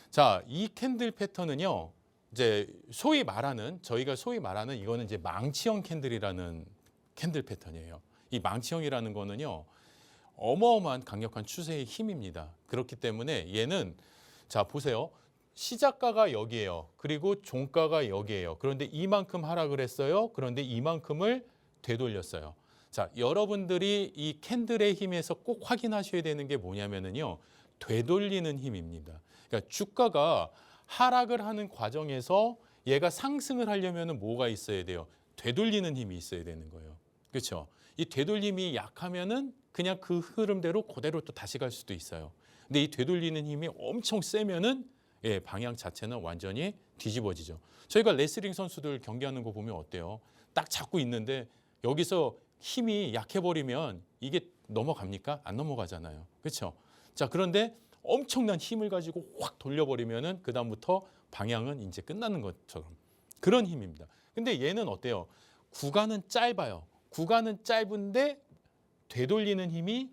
B: 자, 이 캔들 패턴은요, 이제 저희가 소위 말하는 이거는 이제 망치형 캔들이라는 캔들 패턴이에요. 이 망치형이라는 거는요, 어마어마한 강력한 추세의 힘입니다. 그렇기 때문에 얘는 자 보세요. 시작가가 여기예요. 그리고 종가가 여기예요. 그런데 이만큼 하락을 했어요. 그런데 이만큼을 되돌렸어요. 자, 여러분들이 이 캔들의 힘에서 꼭 확인하셔야 되는 게 뭐냐면은요, 되돌리는 힘입니다. 그러니까 주가가 하락을 하는 과정에서 얘가 상승을 하려면은 뭐가 있어야 돼요? 되돌리는 힘이 있어야 되는 거예요. 그렇죠? 이 되돌림이 약하면은 그냥 그 흐름대로 그대로 또 다시 갈 수도 있어요. 근데 이 되돌리는 힘이 엄청 세면은 방향 자체는 완전히 뒤집어지죠. 저희가 레슬링 선수들 경기하는 거 보면 어때요? 딱 잡고 있는데 여기서 힘이 약해버리면 이게 넘어갑니까? 안 넘어가잖아요. 그렇죠? 자, 그런데 엄청난 힘을 가지고 확 돌려버리면은 그 다음부터 방향은 이제 끝나는 것처럼 그런 힘입니다. 근데 얘는 어때요? 구간은 짧아요. 구간은 짧은데 되돌리는 힘이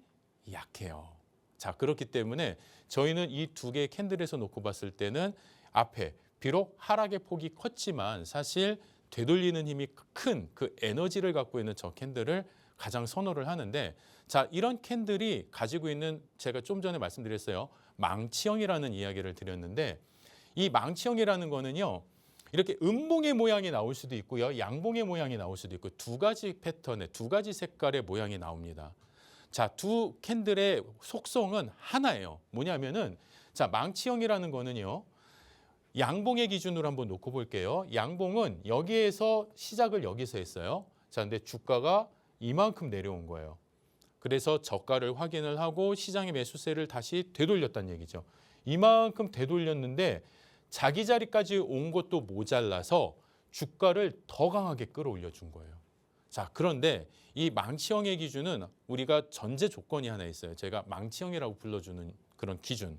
B: 약해요. 자, 그렇기 때문에 저희는 이 두 개의 캔들에서 놓고 봤을 때는 앞에 비록 하락의 폭이 컸지만 사실 되돌리는 힘이 큰 그 에너지를 갖고 있는 저 캔들을 가장 선호를 하는데, 자, 이런 캔들이 가지고 있는, 제가 좀 전에 말씀드렸어요. 망치형이라는 이야기를 드렸는데, 이 망치형이라는 거는요, 이렇게 음봉의 모양이 나올 수도 있고요, 양봉의 모양이 나올 수도 있고, 두 가지 패턴의 두 가지 색깔의 모양이 나옵니다. 자, 두 캔들의 속성은 하나예요. 뭐냐면은, 자, 망치형이라는 거는요, 양봉의 기준으로 한번 놓고 볼게요. 양봉은 여기에서 시작을 여기서 했어요. 자, 근데 주가가 이만큼 내려온 거예요. 그래서 저가를 확인을 하고 시장의 매수세를 다시 되돌렸다는 얘기죠. 이만큼 되돌렸는데 자기 자리까지 온 것도 모자라서 주가를 더 강하게 끌어올려 준 거예요. 자, 그런데 이 망치형의 기준은 우리가 전제 조건이 하나 있어요. 제가 망치형이라고 불러주는 그런 기준.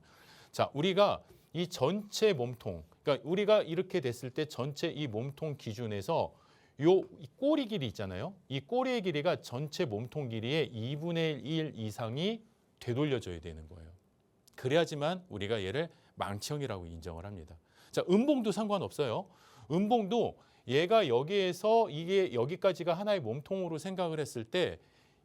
B: 자, 우리가 이 전체 몸통, 그러니까 우리가 이렇게 됐을 때 전체 이 몸통 기준에서 이 꼬리 길이 있잖아요. 이 꼬리의 길이가 전체 몸통 길이의 2분의 1 이상이 되돌려져야 되는 거예요. 그래야지만 우리가 얘를 망치형이라고 인정을 합니다. 자, 음봉도 상관없어요. 음봉도 얘가 여기에서 이게 여기까지가 하나의 몸통으로 생각을 했을 때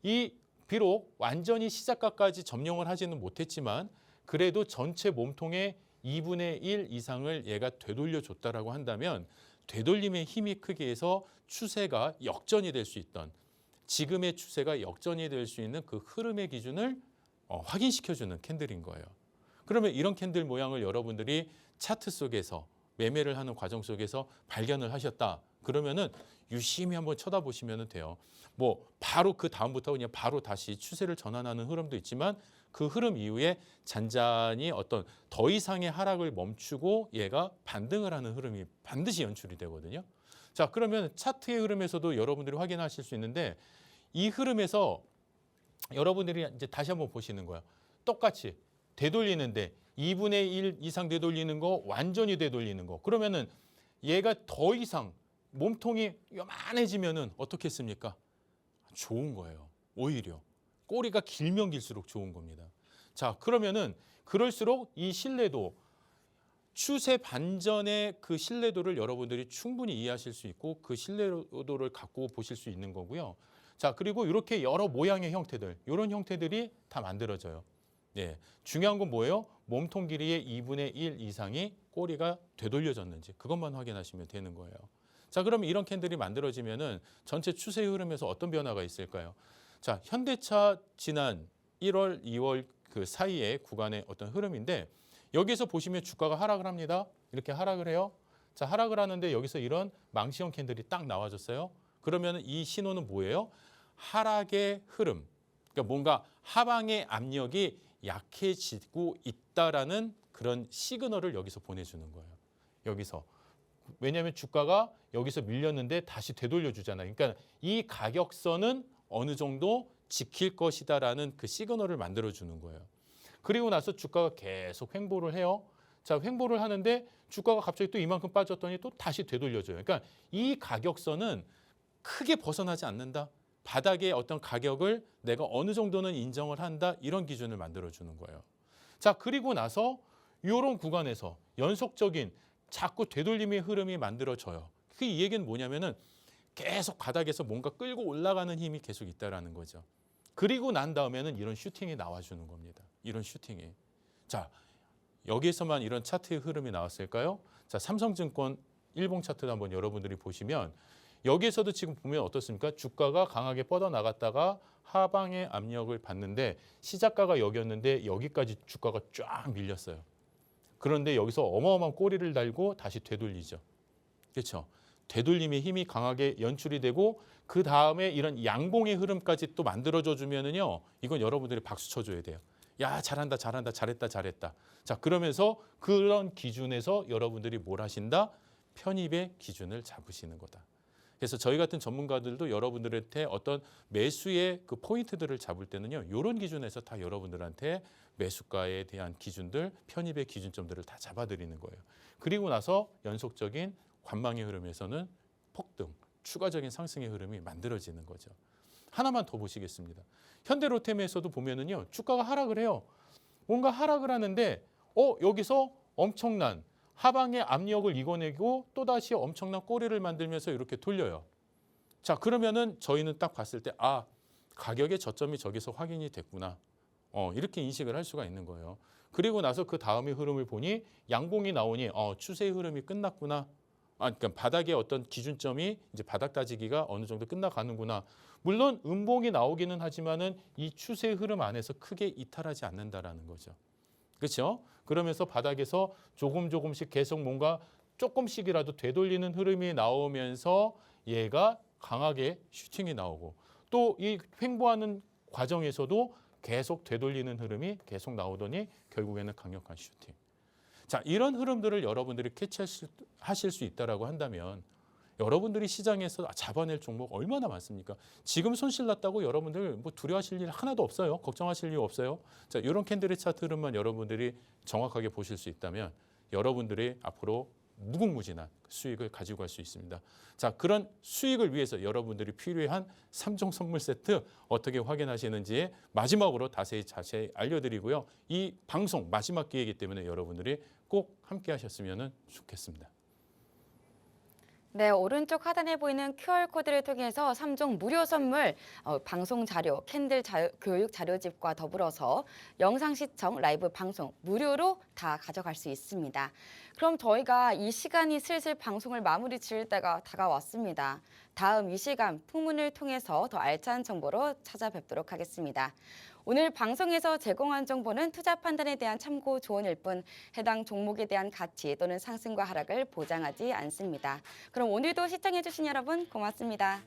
B: 이 비록 완전히 시작가까지 점령을 하지는 못했지만 그래도 전체 몸통의 2분의 1 이상을 얘가 되돌려줬다라고 한다면 되돌림의 힘이 크게 해서 추세가 역전이 될 수 있던, 지금의 추세가 역전이 될 수 있는 그 흐름의 기준을 확인시켜주는 캔들인 거예요. 그러면 이런 캔들 모양을 여러분들이 차트 속에서 매매를 하는 과정 속에서 발견을 하셨다. 그러면은 유심히 한번 쳐다보시면 돼요. 뭐 바로 그 다음부터 그냥 바로 다시 추세를 전환하는 흐름도 있지만 그 흐름 이후에 잔잔히 어떤 더 이상의 하락을 멈추고 얘가 반등을 하는 흐름이 반드시 연출이 되거든요. 자, 그러면 차트의 흐름에서도 여러분들이 확인하실 수 있는데 이 흐름에서 여러분들이 이제 다시 한번 보시는 거예요. 똑같이 되돌리는데 2분의 1 이상 되돌리는 거, 완전히 되돌리는 거. 그러면은 얘가 더 이상 몸통이 요만해지면은 어떻겠습니까? 좋은 거예요. 오히려 꼬리가 길면 길수록 좋은 겁니다. 자, 그러면은 그럴수록 이 신뢰도 추세 반전의 그 신뢰도를 여러분들이 충분히 이해하실 수 있고 그 신뢰도를 갖고 보실 수 있는 거고요. 자, 그리고 이렇게 여러 모양의 형태들, 이런 형태들이 다 만들어져요. 예, 중요한 건 뭐예요? 몸통 길이의 2분의 1 이상이 꼬리가 되돌려졌는지 그것만 확인하시면 되는 거예요. 자, 그럼 이런 캔들이 만들어지면은 전체 추세 흐름에서 어떤 변화가 있을까요? 자, 현대차 지난 1월, 2월 그 사이의 구간의 어떤 흐름인데 여기서 보시면 주가가 하락을 합니다. 이렇게 하락을 해요. 자, 하락을 하는데 여기서 이런 망치형 캔들이 딱 나와줬어요. 그러면 이 신호는 뭐예요? 하락의 흐름. 그러니까 뭔가 하방의 압력이 약해지고 있다라는 그런 시그널을 여기서 보내주는 거예요. 여기서. 왜냐하면 주가가 여기서 밀렸는데 다시 되돌려 주잖아요. 그러니까 이 가격선은 어느 정도 지킬 것이다라는 그 시그널을 만들어 주는 거예요. 그리고 나서 주가가 계속 횡보를 해요. 자, 횡보를 하는데 주가가 갑자기 또 이만큼 빠졌더니 또 다시 되돌려줘요. 그러니까 이 가격선은 크게 벗어나지 않는다. 바닥의 어떤 가격을 내가 어느 정도는 인정을 한다. 이런 기준을 만들어 주는 거예요. 자, 그리고 나서 이런 구간에서 연속적인 자꾸 되돌림의 흐름이 만들어져요. 그 이 얘기는 뭐냐면은 계속 바닥에서 뭔가 끌고 올라가는 힘이 계속 있다라는 거죠. 그리고 난 다음에는 이런 슈팅이 나와주는 겁니다. 이런 슈팅이. 자, 여기에서만 이런 차트의 흐름이 나왔을까요? 자, 삼성증권 일봉 차트도 한번 여러분들이 보시면 여기에서도 지금 보면 어떻습니까? 주가가 강하게 뻗어나갔다가 하방의 압력을 받는데 시작가가 여기였는데 여기까지 주가가 쫙 밀렸어요. 그런데 여기서 어마어마한 꼬리를 달고 다시 되돌리죠. 그렇죠? 되돌림의 힘이 강하게 연출이 되고 그 다음에 이런 양봉의 흐름까지 또 만들어줘 주면은요. 이건 여러분들이 박수 쳐줘야 돼요. 야, 잘한다, 잘한다, 잘했다, 잘했다. 자, 그러면서 그런 기준에서 여러분들이 뭘 하신다? 편입의 기준을 잡으시는 거다. 그래서 저희 같은 전문가들도 여러분들한테 어떤 매수의 그 포인트들을 잡을 때는요. 이런 기준에서 다 여러분들한테 매수가에 대한 기준들, 편입의 기준점들을 다 잡아드리는 거예요. 그리고 나서 연속적인 관망의 흐름에서는 폭등, 추가적인 상승의 흐름이 만들어지는 거죠. 하나만 더 보시겠습니다. 현대로템에서도 보면은요. 주가가 하락을 해요. 뭔가 하락을 하는데 여기서 엄청난 하방의 압력을 이겨내고 또다시 엄청난 꼬리를 만들면서 이렇게 돌려요. 자, 그러면은 저희는 딱 봤을 때 가격의 저점이 저기서 확인이 됐구나. 이렇게 인식을 할 수가 있는 거예요. 그리고 나서 그 다음의 흐름을 보니 양봉이 나오니 추세의 흐름이 끝났구나. 그러니까 바닥의 어떤 기준점이 이제 바닥 따지기가 어느 정도 끝나가는구나. 물론 음봉이 나오기는 하지만은 이 추세의 흐름 안에서 크게 이탈하지 않는다라는 거죠. 그렇죠? 그러면서 바닥에서 조금씩 계속 뭔가 조금씩이라도 되돌리는 흐름이 나오면서 얘가 강하게 슈팅이 나오고 또 이 횡보하는 과정에서도 계속 되돌리는 흐름이 계속 나오더니 결국에는 강력한 슈팅. 자, 이런 흐름들을 여러분들이 캐치하실 수 있다라고 한다면 여러분들이 시장에서 잡아낼 종목 얼마나 많습니까? 지금 손실 났다고 여러분들 뭐 두려워하실 일 하나도 없어요. 걱정하실 이유 없어요. 자, 이런 캔들의 차트 흐름만 여러분들이 정확하게 보실 수 있다면 여러분들이 앞으로 무궁무진한 수익을 가지고 갈 수 있습니다. 자, 그런 수익을 위해서 여러분들이 필요한 3종 선물 세트 어떻게 확인하시는지 마지막으로 자세히 알려드리고요. 이 방송 마지막 기회이기 때문에 여러분들이 꼭 함께 하셨으면 좋겠습니다.
A: 네, 오른쪽 하단에 보이는 QR코드를 통해서 3종 무료 선물, 방송 자료, 캔들 교육 자료집과 더불어서 영상 시청, 라이브 방송 무료로 다 가져갈 수 있습니다. 그럼 저희가 이 시간이 슬슬 방송을 마무리 지을 때가 다가왔습니다. 다음 이 시간 풍문을 통해서 더 알찬 정보로 찾아뵙도록 하겠습니다. 오늘 방송에서 제공한 정보는 투자 판단에 대한 참고 조언일 뿐 해당 종목에 대한 가치 또는 상승과 하락을 보장하지 않습니다. 그럼 오늘도 시청해주신 여러분 고맙습니다.